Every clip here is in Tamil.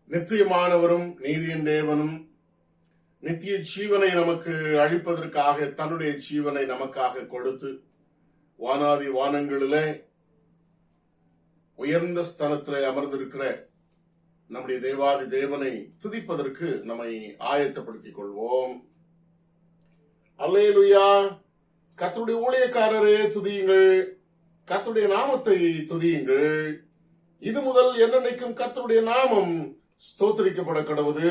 நித்தியமானவரும் நீதியின் தேவனும் நித்திய ஜீவனை நமக்கு அளிப்பதற்காக தன்னுடைய ஜீவனை நமக்காக கொடுத்து வானாதி வானங்களிலே உயர்ந்த ஸ்தலத்திலே அமர்ந்திருக்கிற நம்முடைய தேவாதி தேவனை துதிப்பதற்கு நம்மை ஆயத்தப்படுத்திக் கொள்வோம். அல்லேலூயா. கர்த்தருடைய ஊழியக்காரரே துதியுங்கள், கர்த்தருடைய நாமத்தை துதியுங்கள். இது முதல் என்னென்னைக்கும் கர்த்தருடைய நாமம் ஸ்தோத்திரிக்கப்பட கடவுது.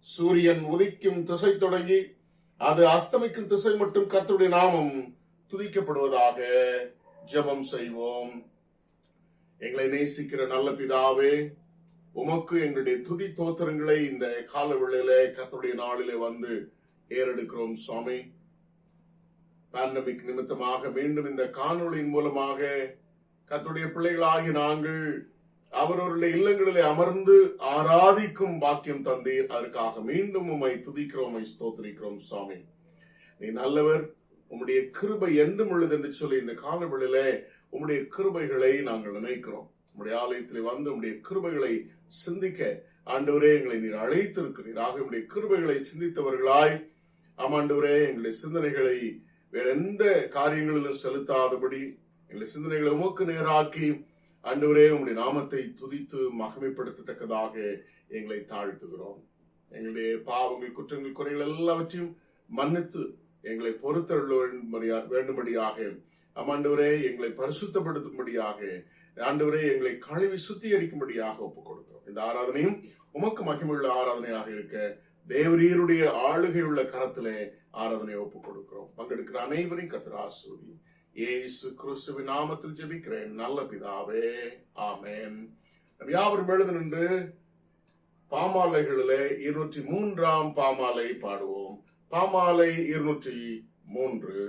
சூரியன் உதிக்கும் திசை தொடங்கி அது அஸ்தமிக்கும் திசை மட்டும் கர்த்தருடைய நாமம் துதிக்கப்படுவதாக. ஜெபம் செய்வோம். எங்களை நேசிக்கிற நல்ல பிதாவே, உமக்கு எங்களுடைய துதி தோத்திரங்களை இந்த கால வேளையிலே கர்த்தருடைய நாளிலே வந்து ஏறெடுக்கிறோம் சுவாமி. பேண்டமிக் நிமித்தமாக மீண்டும் இந்த காணொளியின் மூலமாக கர்த்தருடைய பிள்ளைகளாகி நாங்கள் அவர்களுடைய இல்லங்களிலே அமர்ந்து ஆராதிக்கும் பாக்கியம் தந்தீர். அதற்காக மீண்டும் உம்மை துதிக்கிறோம், உம்மை ஸ்தோத்திரிக்கிறோம் சுவாமி. நீ நல்லவர், உம்முடைய கிருபை என்றும் உள்ளது என்று சொல்லி இந்த காலவெளியிலே உம்முடைய கிருபைகளை நாங்கள் நினைக்கிறோம். உம்முடைய ஆலயத்திலே வந்து உம்முடைய கிருபைகளை சிந்திக்க ஆண்டவரே எங்களை நீர் அழைத்திருக்கிறீராக. உம்முடைய கிருபைகளை சிந்தித்தவர்களாய் ஆமாண்டவரே எங்களுடைய சிந்தனைகளை வேற எந்த காரியங்களிலும் செலுத்தாதபடி எங்களுடைய சிந்தனைகளை உமக்கு நேராக்கி ஆண்டவரே உம்முடைய நாமத்தை துதித்து மகிமைப்படுத்தத்தக்கதாக எங்களை தாழ்த்துகிறோம். எங்களுடைய பாவங்கள், குற்றங்கள், குறைகள் எல்லாவற்றையும் மன்னித்து எங்களை பொறுத்தருள வேண்டும்படியாக ஆண்டவரே எங்களை பரிசுத்தப்படுத்தும்படியாக ஆண்டவரே எங்களை கழுவி சுத்திகரிக்கும்படியாக ஒப்புக் கொடுக்கிறோம். இந்த ஆராதனையும் உமக்கு மகிமையுள்ள ஆராதனையாக இருக்க தேவரீருடைய ஆளுகையுள்ள கரத்திலே ஆராதனை ஒப்புக் கொடுக்கிறோம். பங்கெடுக்கிற அனைவரையும் கர்த்தர் ஆசீர்வதியும். இயேசு கிறிஸ்துவின் நாமத்தில் ஜெபிக்கிறேன் நல்ல பிதாவே, ஆமென். யாவரும் எழுந்து நின்று பாமாலைகளிலே 203 பாமாலை பாடுவோம். பாமாலை 203.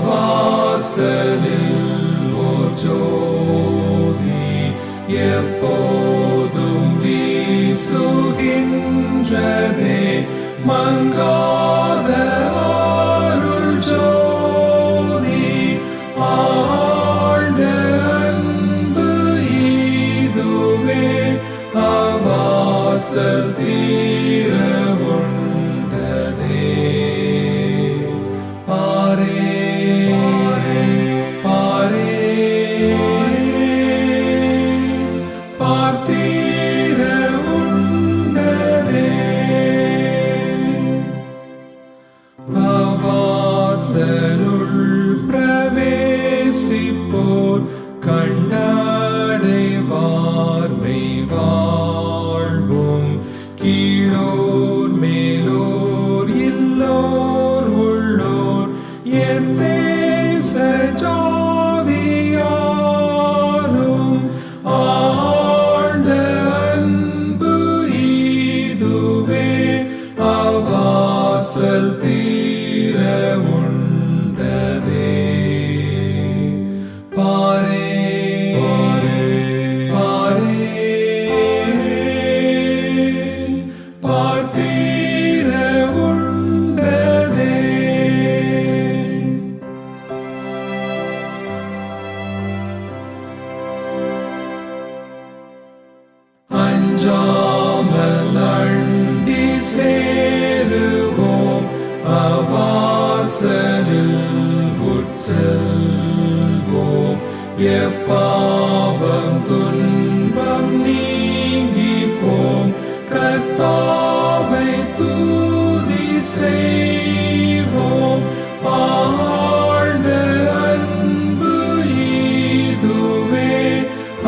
வாசலில் ஓர் ஜோதி எப்போதும் வீசுகின்றதே, மங்காத அருள் ஜோதி ஆழ்ந்த அன்பு இதுவே அவாசல் தீர உண்டதே. பாரே பார்த்தீர உண்டதே. வாசலுள் பிரவேசிப்போர் கண்டடைவார் மெய்வாழ்வும். கீழோர் மேலோர் இல்லோர் உள்ளோர் எத்தேச ஜாதியாரும் ஆழ்ந்த அன்பு இதுவே அவாசல் தீர உண்டதே. பாரே பார்த்தீர உண்டதே. அஞ்சாமல் அண்டி சேருவோம் அவாசலில் உட்செல்வோம். எப்பாவம் துன்பம் நீங்கி போம், கர்த்தாவை துதி செய்வோம். ஆழ்ந்த அன்பு இதுவே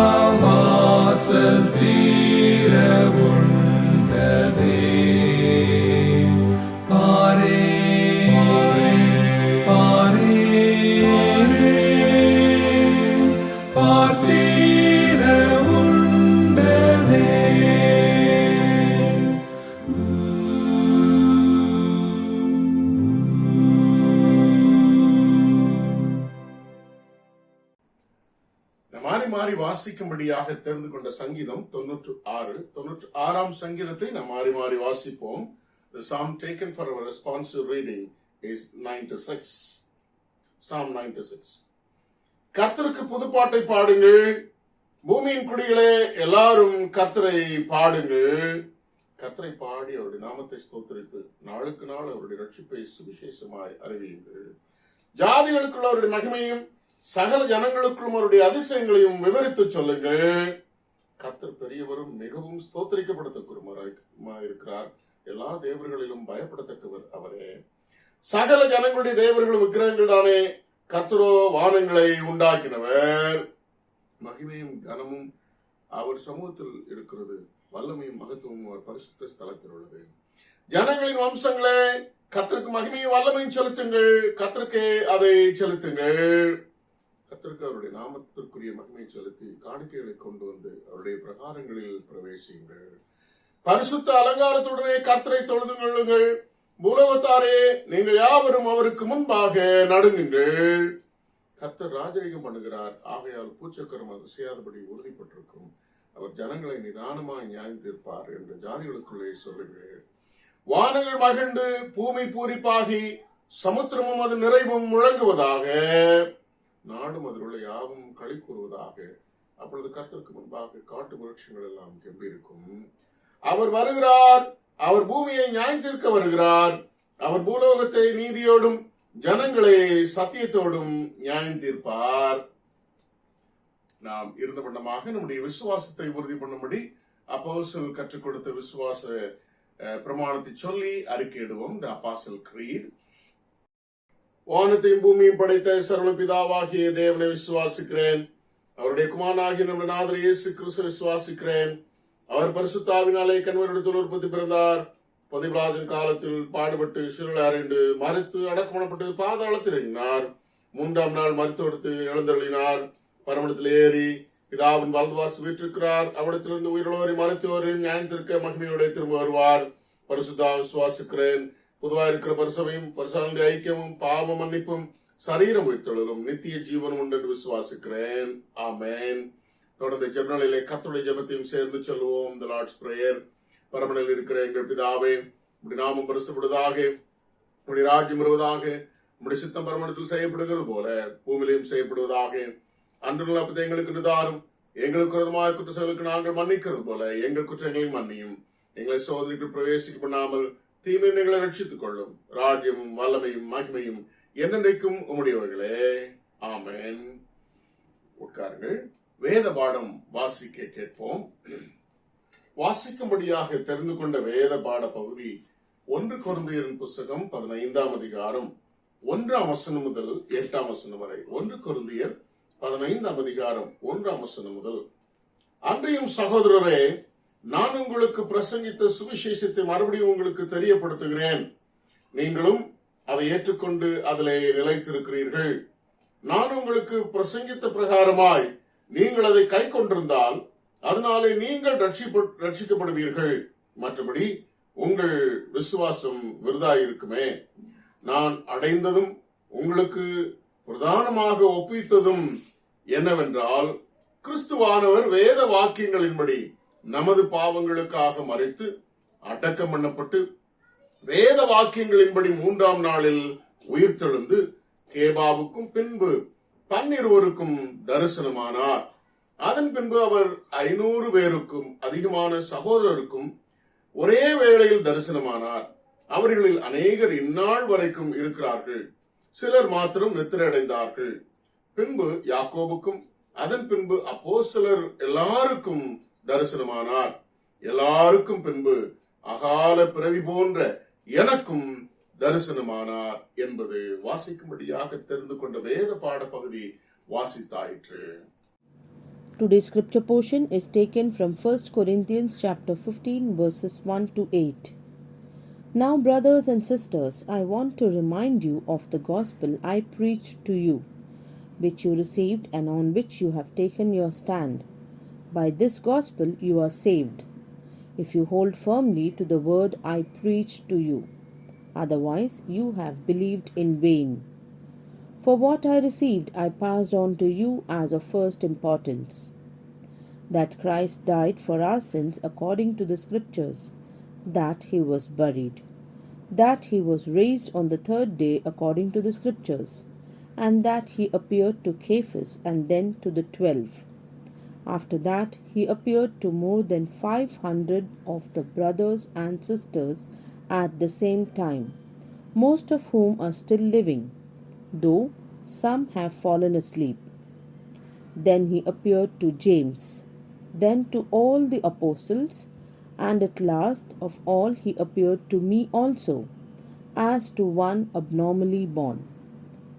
அவாசல் தீர உண்டதே. பாரே பார்த்தீர உண்டதே. மாறி வாசிக்கும்படியாக தெரிந்து கொண்ட சங்கீதம் 96 சங்கீதத்தை நாம் மாறி மாறி வாசிப்போம். The psalm taken for our responsive reading is 96. Psalm 96. கர்த்தருக்கு புதுப்பாட்டை பாடுங்கள், பூமியின் குடிகளே எல்லாரும் கர்த்தரை பாடுங்கள். கர்த்தரை பாடி அவருடைய நாமத்தை ஸ்தோத்திரித்து நாளுக்கு நாள் அவருடைய ரட்சிப்பை சுவிசேஷமாய் அறிவியுங்கள். ஜாதிகளுக்குள்ள அவருடைய மகிமையும் சகல ஜனங்களுக்கும் அவருடைய அதிசயங்களையும் விவரித்து சொல்லுங்கள். கர்த்தர் பெரியவரும் மிகவும் ஸ்தோத்திரிக்கப்படத்தக்கவருமாய் இருக்கிறார். எல்லா தேவர்களிலும் பயப்படத்தக்கவர் அவரே. சகல ஜனங்களுடைய தேவர்களும் விக்கிரகங்கள் தானே, கர்த்தரோ வானங்களை உண்டாக்கினவர். மகிமையும் கனமும் அவர் சமூகத்தில் இருக்கிறது, வல்லமையும் மகத்துவமும் அவர் பரிசுத்த ஸ்தலத்தில் உள்ளது. ஜனங்களின் வம்சங்களே, கர்த்தருக்கு மகிமையும் வல்லமையும் செலுத்துங்கள், கர்த்தருக்கே அதை செலுத்துங்கள். கர்த்தருக்கு அவருடைய நாமத்திற்குரிய மகிமையை செலுத்தி காணிக்கைகளை கொண்டு வந்து அவருடைய பிரகாரங்களில் பிரவேசியுங்கள். பரிசுத்த அலங்காரத்துடனே கர்த்தரை தொழுது கொள்ளுங்கள். பூலோகத்தாரே, நீங்கள் யாவரும் அவருக்கு முன்பாக நடுங்குங்கள். கர்த்தர் ராஜரீகம் பண்ணுகிறார், ஆகையால் பூச்சக்கரம் அது செய்யாதபடி உறுதிப்பட்டிருக்கும். அவர் ஜனங்களை நிதானமாய் நியாயம் தீர்ப்பார் என்று ஜாதிகளுக்குள்ளே சொல்லுங்கள். வானங்கள் மகிழ்ந்து பூமி பூரிப்பாகி சமுத்திரமும் அது நிறைவும் முழங்குவதாக, நாடும் அதில் உள்ள யாவும் களி கூறுவதாக. அப்பொழுது கர்த்தருக்கு முன்பாக காட்டு விருட்சங்கள் எல்லாம் கெம்பியிருக்கும். அவர் வருகிறார், அவர் பூமியை நியாயம் தீர்க்க வருகிறார். அவர் பூலோகத்தை நீதியோடும் ஜனங்களை சத்தியத்தோடும் நியாயம் தீர்ப்பார். நாம் இருந்த வண்ணமாக நம்முடைய விசுவாசத்தை உறுதி பண்ணும்படி அப்போஸ்தலர் கற்றுக் கொடுத்த விசுவாச பிரமாணத்தை சொல்லி அறிக்கையிடுவோம். தி அப்போஸ்டல் கிரீட். வானத்தையும் பூமியும் படைத்த சர்வ பிதாவாகிய தேவனை விசுவாசிக்கிறேன். அவருடைய குமாரனாகிய நம்முடைய நாதர் இயேசு கிறிஸ்துவை விசுவாசிக்கிறேன். அவர் பரிசுத்தாவினாலே கன்வரிடத்தில் உற்பத்தி பிறந்தார். பதிவிலாஜன் காலத்தில் பாடுபட்டு சிறுவில் அறிந்து மறித்து அடக்கமணப்பட்டு பாதாளத்தில் இறங்கினார். 3ஆம் நாள் மறித்தொடுத்து எழுந்தருளினார். பரமணத்தில் ஏறி பிதாவின் வலதுவாசி வீற்றிருக்கிறார். அவ்விடத்திலிருந்து உயிரோரை மருத்துவரின் நியாயத்திற்க மகிமையோட திரும்ப வருவார். பரிசுத்தா விசுவாசிக்கிறேன். பொதுவாக இருக்கிற பரிசவையும் பரிசுத்த ஐக்கியமும் பாவ மன்னிப்பும் சரீரம் உயிர்த்தெழுதலும் நித்திய ஜீவனும் உண்டு என்று விசுவாசிக்கிறேன். ஆமென். தொடர்ந்து ஜெபநிலையிலே கர்த்தருடைய ஜெபத்தையும் சேர்ந்து சொல்லுவோம். தி லார்ட்ஸ் பிரேயர். பரமனில் இருக்கிற எங்கள் பிதாவே, உம்முடைய நாமம் பரிசுத்தப்படுவதாக, உம்முடைய ராஜ்யம் வருவதாக, உம்முடைய சித்தம் பரமணத்தில் செய்யப்படுகிறது போல பூமியிலும் செய்யப்படுவதாக. அன்றுள்ள அப்பத்தை எங்களுக்கு தாரும். எங்களுக்கு விரோதமாக குற்றங்களுக்கு நாங்கள் மன்னிக்கிறது போல எங்கள் குற்றங்களையும் மன்னியும். எங்களை சோதனைக்கு பிரவேசிக்க பண்ணாமல் தீமை எங்களை ரட்சித்துக் கொள்ளும். ராஜ்யமும் வல்லமையும் மகிமையும் என்னென்றைக்கும் உம்முடையவர்களே. ஆமென். உட்காருங்கள். வேத பாடம் வாசிக்க கேட்போம். வாசிக்கும்படியாக தெரிந்து கொண்ட வேத பாட பகுதி 1 கொரிந்தியரின் புஸ்தகம் 15ஆம் அதிகாரம் 1ஆம் வசனம் முதல் 8ஆம் வசனம் வரை. 1 கொரிந்தியர் 15ஆம் அதிகாரம் 1ஆம் வசனம் முதல். அன்றையும் சகோதரரே, நான் உங்களுக்கு பிரசங்கித்த சுவிசேஷத்தை மறுபடியும் உங்களுக்கு தெரியப்படுத்துகிறேன். நீங்களும் அதை ஏற்றுக்கொண்டு அதிலே நிலைத்திருக்கிறீர்கள். நான் உங்களுக்கு பிரசங்கித்த பிரகாரமாய் நீங்கள் அதை கை கொண்டிருந்தால் அதனாலே நீங்கள் ரட்சிக்கப்படுவீர்கள். மற்றபடி உங்கள் விசுவாசம் விருதாயிருக்குமே. நான் அடைந்ததும் உங்களுக்கு பிரதானமாக ஒப்பித்ததும் என்னவென்றால், கிறிஸ்துவானவர் வேத வாக்கியங்களின்படி நமது பாவங்களுக்காக மரித்து அடக்கம் பண்ணப்பட்டு வேத வாக்கியங்களின்படி 3ஆம் நாளில் உயிர்த்தெழுந்து கேபாவுக்கும் பின்பு 12 தரிசனமானார். அதன் பின்பு அவர் 500 பேருக்கும் அதிகமான சகோதரருக்கும் ஒரே வேளையில் தரிசனமானார். அவர்களில் அநேகர் இந்நாள் வரைக்கும் இருக்கிறார்கள், சிலர் மாத்திரம் நித்திரையடைந்தார்கள். பின்பு யாக்கோபுக்கும் அதன் பின்பு அப்போஸ்தலர் எல்லாருக்கும் தரிசனமானார். எல்லாருக்கும் பின்பு அகால பிறவி போன்ற எனக்கும் தரிசனமானார் என்பது வாசிக்கும்படியாக தெரிந்து கொண்ட வேத பாட பகுதி வாசித்தாயிற்று. Today's scripture portion is taken from 1 Corinthians chapter 15 verses 1 to 8. Now, brothers and sisters, I want to remind you of the gospel I preached to you, which you received and on which you have taken your stand. By this gospel you are saved, if you hold firmly to the word I preached to you. Otherwise, you have believed in vain. For what I received I passed on to you as of first importance, that Christ died for our sins according to the Scriptures, that he was buried, that he was raised on the third day according to the Scriptures, and that he appeared to Cephas and then to the 12. After that, he appeared to more than 500 of the brothers and sisters at the same time, most of whom are still living, though some have fallen asleep. Then he appeared to James, then to all the apostles, and at last of all he appeared to me also, as to one abnormally born.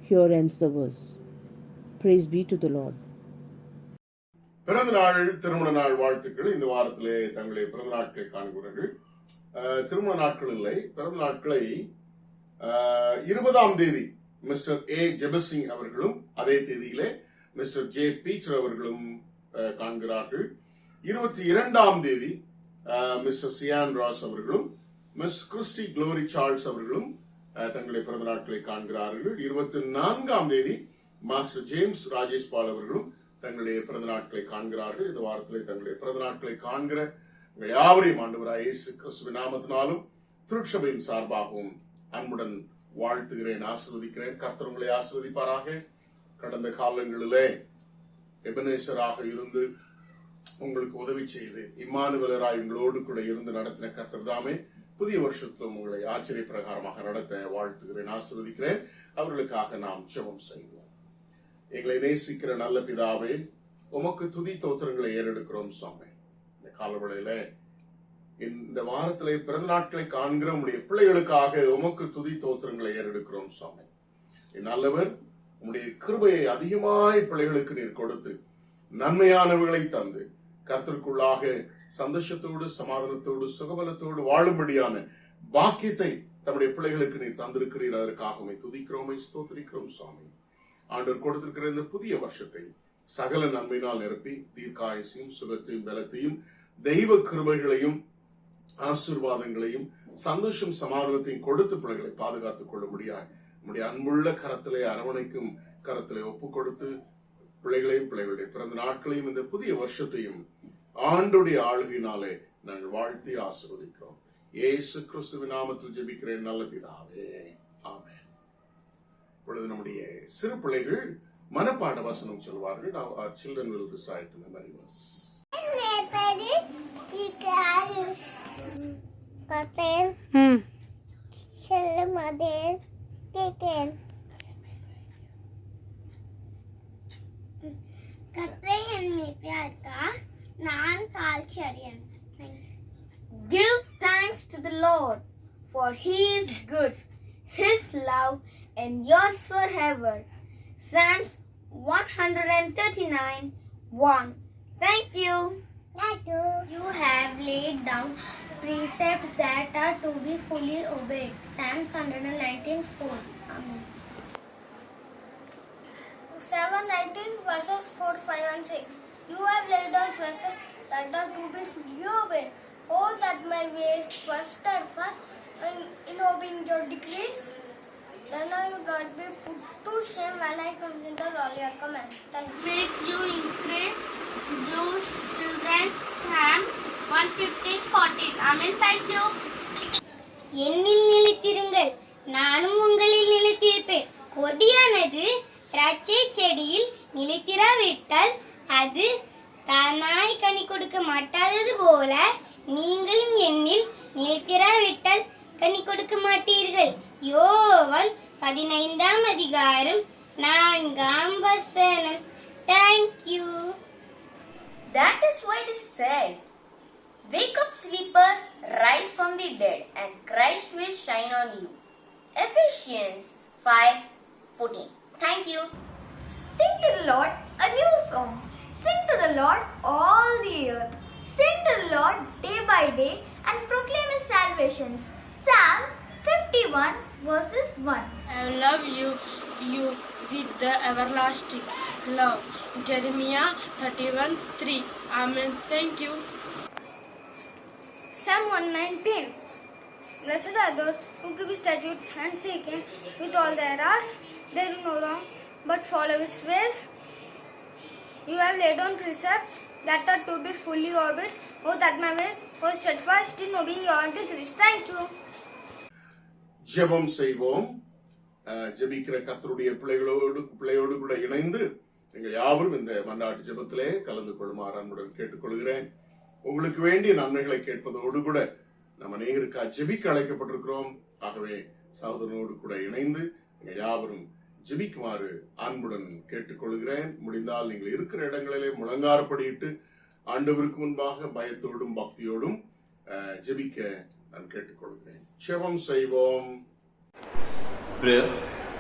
Here ends the verse. Praise be to the Lord. பிறந்த நாள் திருமண நாள் வாழ்த்துக்கள். இந்த வாரத்திலே தங்களை பிறந்த நாட்களை காண்கிறார்கள். திருமண நாட்கள் இல்லை, பிறந்த நாட்களை 20ஆம் தேதி மிஸ்டர் ஏ ஜெபசிங் அவர்களும் அதே தேதியிலே மிஸ்டர் ஜே பீட்டர் அவர்களும் காண்கிறார்கள். 22ஆம் தேதி மிஸ்டர் சியான் ராஸ் அவர்களும் மிஸ் கிறிஸ்டி குளோரி சார்ல்ஸ் அவர்களும் தங்களுடைய பிறந்த நாட்களை காண்கிறார்கள். 24ஆம் தேதி மாஸ்டர் ஜேம்ஸ் ராஜேஷ் பால் அவர்களும் தங்களுடைய பிறந்த நாட்களை காண்கிறார்கள். இந்த வாரத்திலே தங்களுடைய பிறந்த நாட்களை காண்கிற உங்கள் யாவரையும் ஆண்டவராய் இயேசு கிறிஸ்துவின் நாமத்தினாலும் திருச்சபையின் சார்பாகவும் அன்புடன் வாழ்த்துகிறேன், ஆசீர்வதிக்கிறேன். கர்த்தர் உங்களை ஆசீர்வதிப்பாராக. கடந்த காலங்களிலே எபனேசராக இருந்து உங்களுக்கு உதவி செய்து இம்மானுவேலராய் உங்களோடு கூட இருந்து நடத்தின கர்த்தர் தாமே புதிய வருஷத்திலும் உங்களை ஆச்சரிய பிரகாரமாக நடத்த வாழ்த்துகிறேன், ஆசீர்வதிக்கிறேன். அவர்களுக்காக நாம் ஜெபம் செய்வோம். எங்களை நேசிக்கிற நல்ல பிதாவே, உமக்கு துதி தோத்திரங்களை ஏறெடுக்கிறோம் சாமி. இந்த காலவேளையில இந்த வாரத்திலே பிறந்த நாட்களை காண்கிற உங்களுடைய பிள்ளைகளுக்காக உமக்கு துதி தோத்திரங்களை ஏறெடுக்கிறோம் சாமி. நல்லவர், உங்களுடைய கிருபையை அதிகமாய் பிள்ளைகளுக்கு நீர் கொடுத்து நன்மையானவர்களை தந்து கர்த்தருக்குள்ளாக சந்தோஷத்தோடு சமாதானத்தோடு சுகபலத்தோடு வாழும்படியான பாக்கியத்தை தம்முடைய பிள்ளைகளுக்கு நீர் தந்திருக்கிறீர். அதற்காக துதிக்கிறோம், ஸ்தோத்திரிக்கிறோம் சுவாமி. ஆண்டவர் கொடுத்திருக்கிற இந்த புதிய வருஷத்தை சகல நன்மையினால் நிரப்பி தீர்க்காயசையும் சுகத்தையும் பலத்தையும் தெய்வ கிருபைகளையும் ஆசீர்வாதங்களையும் சந்தோஷம் சமாதானத்தையும் கொடுத்து பிள்ளைகளை பாதுகாத்துக் கொள்ள முடியாது. நம்முடைய அன்புள்ள கரத்திலே அரவணைக்கும் கரத்திலே ஒப்புக் கொடுத்து பிள்ளைகளையும் பிள்ளைகளுடைய பிறந்த நாட்களையும் இந்த புதிய வருஷத்தையும் ஆண்டுடைய ஆளுகையினாலே நாங்கள் வாழ்த்தி ஆசீர்வதிக்கிறோம். இயேசு கிறிஸ்துவின் நாமத்தில் ஜெபிக்கிறேன் நல்ல பிதாவே, ஆமென். இப்பொழுது நம்முடைய சிறு பிள்ளைகள் மனப்பாட வசனம் சொல்வார்கள். Our children will recite the memory verse. Give thanks to the Lord, for He is good. His love endures forever. Psalms 139:1. Thank you. You have laid down precepts that are to be fully obeyed. Psalms 119:4. Amen. 7:19 verses 4, 5 and 6. You have laid down precepts that are to be fully obeyed. Oh, that my ways were steadfast in obeying your decrees. Then I would not be put to shame when I consider all your commands. Thank you. Make you increase, you children. Psalm 115:14. Amen. Thank you. என்னில் நிலைத்திருங்கள், நானும் உங்களில் நிலைத்திருப்பேன். கொடியானது திராட்சை செடியில் நிலைத்திராவிட்டால் அது தானாய் கனி கொடுக்க மாட்டாதது போல நீங்களும் என்னில் நிலைத்திராவிட்டால் கனி கொடுக்க மாட்டீர்கள். யோவான் 15ஆம் அதிகாரம் 4ஆம் வசனம். Thank you. That is why it is said, wake up, sleeper, rise from the dead, and Christ will shine on you. Ephesians 5:14. Thank you. Sing to the Lord a new song. Sing to the Lord all the earth. Sing to the Lord day by day and proclaim His salvations. Psalm 51 verses 1. I love you with the everlasting love. Jeremiah 31:3. Amen. Thank you. Psalm 119. Blessed are those who keep His statutes and seek Him with all their heart. They do no wrong but follow His ways. You have laid down precepts that are to be fully obeyed. Oh, that my ways was steadfast in obeying your decrees. Thank you. ஜெபம் செய்வோம். ஜெபிக்கிற கர்த்தருடைய பிள்ளையோடு கூட இணைந்து நீங்கள் யாவரும் இந்த மன்றாட்டு ஜெபத்திலே கலந்து கொள்ளுமாறு அன்புடன் கேட்டுக்கொள்கிறேன். உங்களுக்கு வேண்டிய நன்மைகளை கேட்பதோடு கூட நம்ம அநேகருக்கா ஜெபிக்க அழைக்கப்பட்டிருக்கிறோம். ஆகவே சகோதரனோடு கூட இணைந்து நீங்கள் யாவரும் ஜெபிக்குமாறு அன்புடன் கேட்டுக்கொள்கிறேன். முடிந்தால் நீங்கள் இருக்கிற இடங்களிலே முழங்காரப்படியிட்டு ஆண்டவருக்கு முன்பாக பயத்தோடும் பக்தியோடும் ஜெபிக்க நான் கேட்டுக்கொள்கிறேன். ஜெபம் செய்வோம். Prayer.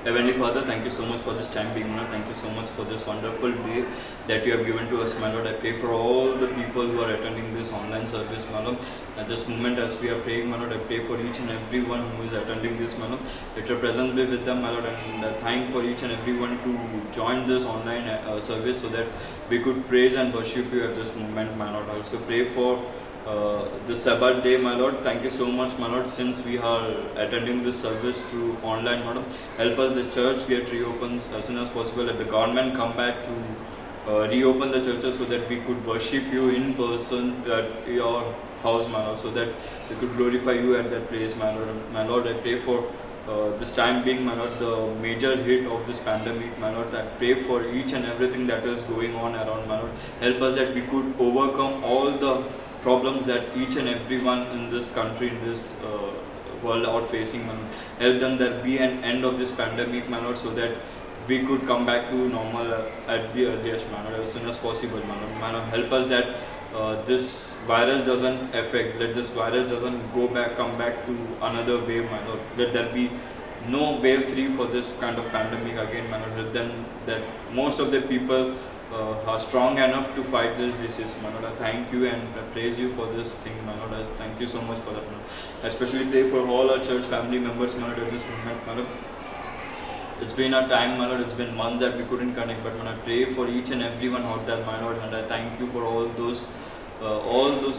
Heavenly Father, thank you so much for this time being, Lord. Thank you so much for this wonderful day that you have given to us, my Lord. I pray for all the people who are attending this online service, my Lord. At this moment, as we are praying, my Lord, I pray for each and everyone who is attending this, my Lord. Let your presence be with them, my Lord, and thank for each and everyone to join this online service so that we could praise and worship you at this moment, my Lord. I also pray for the Sabbath day, my Lord. Thank you so much, my Lord, since we are attending this service through online, my Lord. Help us the church get reopened as soon as possible. Let the government come back to reopen the churches so that we could worship you in person at your house, my Lord, so that we could glorify you at that place, my Lord. My Lord, I pray for this time being, my Lord, the major hit of this pandemic, my Lord. I pray for each and everything that is going on around, my Lord. Help us that we could overcome all the problems that each and everyone in this country, in this world are facing, man. Help them that be an end of this pandemic, my Lord, so that we could come back to normal at the earliest, man, as soon as possible, man. Man, help us that this virus doesn't affect, let this virus doesn't come back to another wave, my Lord. Let there be no wave 3 for this kind of pandemic again, man. Help them that most of the people are strong enough to fight this disease, my Lord. I thank you and I praise you for this thing, my Lord. I thank you so much for that, my Lord. I especially pray for all our church family members, my Lord, at this moment, my Lord. It's been a time, my Lord, it's been months that we couldn't connect, but when I pray for each and everyone out there, my Lord, and I thank you for all those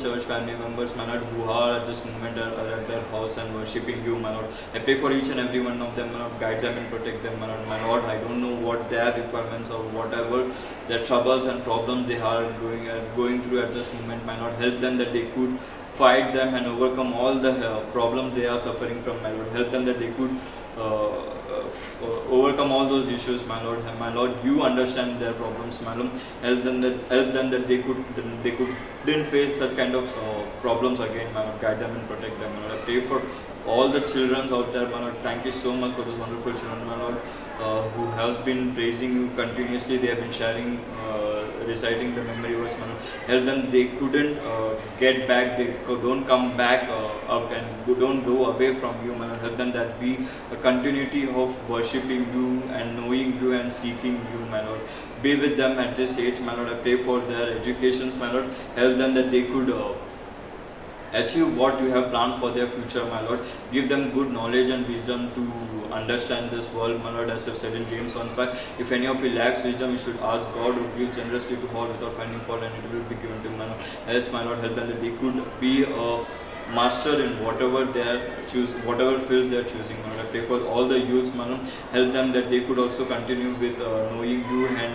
church family members, my Lord, who are at this moment are at their house and worshipping you, my Lord. I pray for each and every one of them, my Lord. Guide them and protect them, my Lord. My Lord, I don't know what their requirements or whatever their troubles and problems they are going through at this moment, my Lord. Help them that they could fight them and overcome all the problems they are suffering from, my Lord. Help them that they could overcome all those issues, my Lord. My Lord, you understand their problems, my Lord. Help them that they didn't face such kind of problems again, my Lord. Guide them and protect them, my Lord. I pray for all the children out there, my Lord. Thank you so much for those wonderful children, my Lord, who has been praising you continuously. They have been sharing, reciting the memory verse, my Lord. Help them, they couldn't get back, they don't come back up and don't go away from you, my Lord. Help them that be a continuity of worshipping you and knowing you and seeking you, my Lord. Be with them at this age, my Lord. I pray for their educations, my Lord. Help them that they could achieve what you have planned for their future, my Lord. Give them good knowledge and wisdom to understand this world, my Lord, as I've said in James 1:5. If any of you lacks wisdom, you should ask God, who gives generously to all without finding fault, and it will be given to him, my Lord. Yes, my Lord, help them that they could be a master in whatever whatever fields they are choosing, my Lord. I pray for all the youths, my Lord. Help them that they could also continue with knowing you and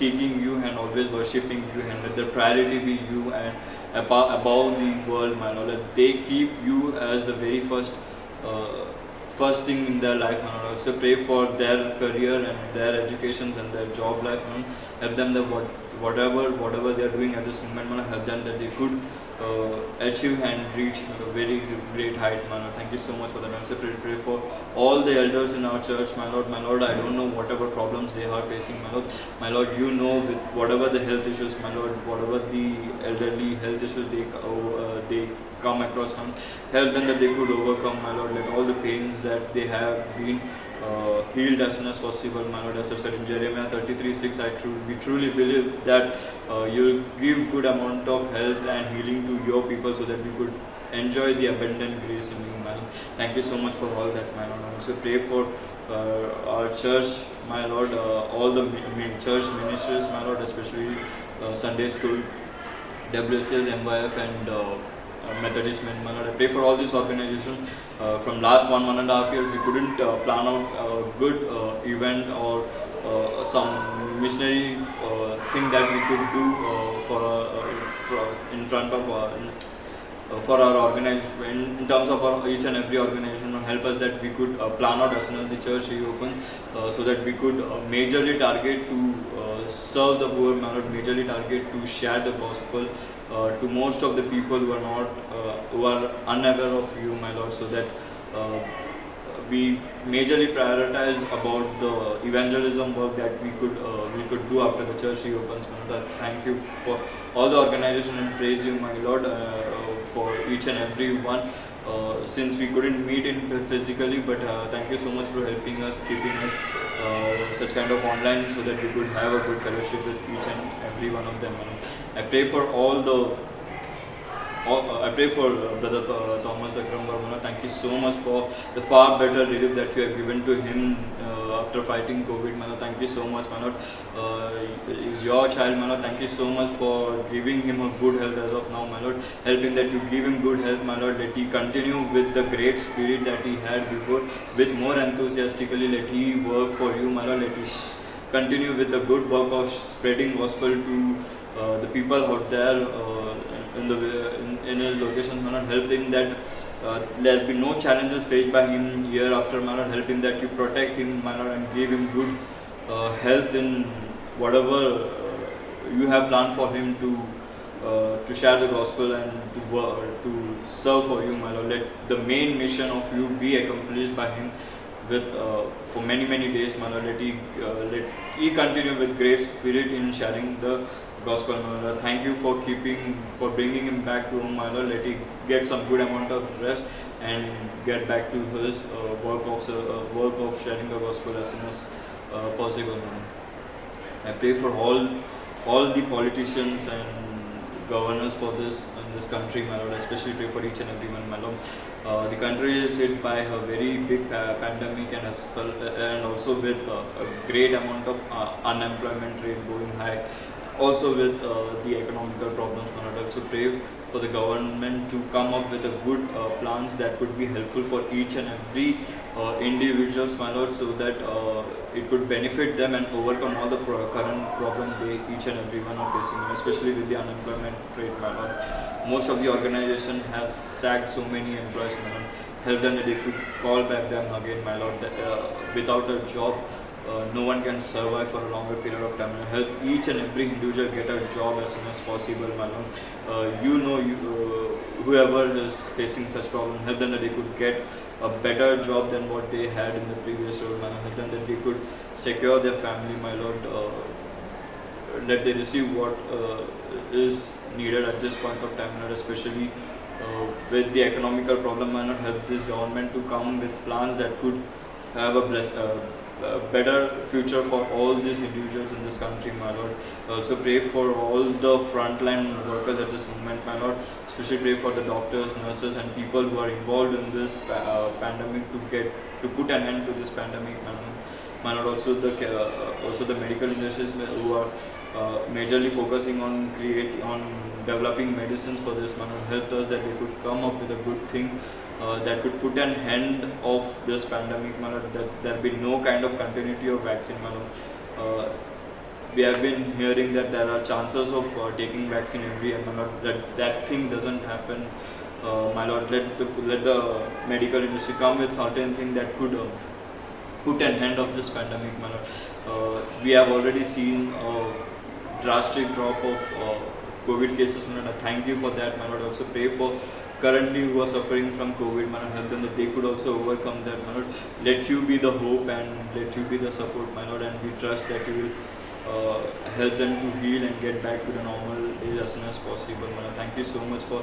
seeking you and always worshipping you, and let their priority be you and above the world, my Lord. Let they keep you as the very first thing in their life, my Lord. I also pray for their career and their educations and their job life, my Lord. Help them that whatever they are doing at this moment, my Lord, help them that they could achieve and reach a very great height, my Lord. Thank you so much for that. I also pray for all the elders in our church, my Lord. My Lord, I don't know whatever problems they are facing, my Lord. My Lord, you know with whatever the health issues, my Lord, whatever the elderly health issues they come across, my Lord. Help them that they could overcome, my Lord. Let all the pains that they have been healed as soon as possible, my Lord. As I said in Jeremiah 33:6, we truly believe that you'll give good amount of health and healing to your people so that we could enjoy the abundant grace in you, my Lord. Thank you so much for all that, my Lord. I also pray for our church, my Lord, all the church ministries, my Lord, especially Sunday school, WSS, MYF, and Methodist men, my Lord. I pray for all these organizations. From last 1.5 years, we couldn't plan out a good event or some missionary thing that we could do in front of for our organization, in terms of each and every organization, help us that we could plan out as soon as the church reopened, so that we could majorly target to serve the poor, my Lord, majorly target to share the gospel to most of the people who are not who are unaware of you, my Lord, so that we majorly prioritize about the evangelism work that we could do after the church reopens. My Lord, thank you for all the organization and praise you, my Lord, for each and every one. Since we couldn't meet in physically, but thank you so much for helping us, keeping us such kind of online, so that we could have a good fellowship with each and every one of them. I pray for I pray for Brother Thomas Dakram Varmana. Thank you so much for the far better relief that you have given to him after fighting COVID. Mano, thank you so much, Mano. Is your child, Mano. Thank you so much for giving him a good health as of now, my Lord. Helping that you give him good health, my Lord. Let he continue with the great spirit that he had before, with more enthusiastically. Let he work for you, my Lord. Let he continue with the good work of spreading gospel to the people out there in his location, my Lord. Help him that there will be no challenges faced by him year after, my Lord. Help him that you protect him, my Lord, and give him good health in whatever you have planned for him to share the gospel and to serve for you, my Lord. Let the main mission of you be accomplished by him with for many days, my Lord. Let he continue with great spirit in sharing the gospel, my Lord. Thank you for bringing him back to home, my Lord. Let he get some good amount of rest and get back to his work of sharing the gospel as soon as possible, my Lord. I pray for all the politicians and governors for this in this country, my Lord. Especially pray for each and every one, my Lord. The country is hit by a very big pandemic and also with a great amount of unemployment rate going high. Also with the economical problems, my Lord. Also pray for the government to come up with a good plans that could be helpful for each and every individuals, my Lord, so that it could benefit them and overcome all the current problem each and every one are facing, especially with the unemployment rate, my Lord. Most of the organization have sacked so many employees, my Lord. Help them that they could call back them again, my Lord. That, without a job, no one can survive for a longer period of time. Help each and every individual get a job as soon as possible, my Lord. Whoever is facing such problem, help them that they could get a better job than what they had in the previous role, my Lord. Help them that they could secure their family, my Lord. Let they receive what is needed at this point of time, my Lord. Especially with the economical problem, my Lord. Help this government to come with plans that could have a better future for all these individuals in this country, my Lord. Also pray for all the frontline workers at this moment, my Lord. Especially pray for the doctors, nurses, and people who are involved in this pandemic to put an end to this pandemic, my Lord. Also the medical industries who are majorly focusing on developing medicines for this, my Lord. Help us that they could come up with a good thing that could put an end of this pandemic, my Lord. That there be no kind of continuity of vaccine, my Lord. We have been hearing that there are chances of taking vaccine every year, my Lord. That thing doesn't happen, my Lord. Let the medical industry come with certain thing that could put an end of this pandemic, my Lord. We have already seen a drastic drop of COVID cases, my Lord. Thank you for that, my Lord. Also pray for currently who are suffering from COVID, my Lord. Help them that they could also overcome that, my Lord. Let you be the hope and let you be the support, my Lord. And we trust that you will help them to heal and get back to the normal days as soon as possible, my Lord. Thank you so much for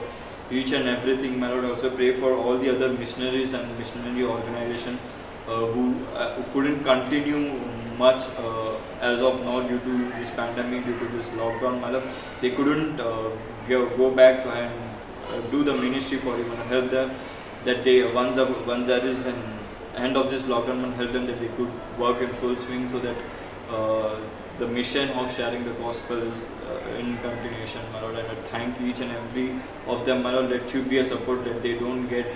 each and everything, my Lord. Also pray for all the other missionaries and missionary organization who couldn't continue much as of now due to this pandemic, due to this lockdown, my Lord. They couldn't go back and do the ministry for you, and help them that they once there is an end of this lockdown, and help them that they could work in full swing, so that the mission of sharing the gospel is in continuation, my Lord. And I thank each and every of them, my Lord. Let you be a support, that they don't get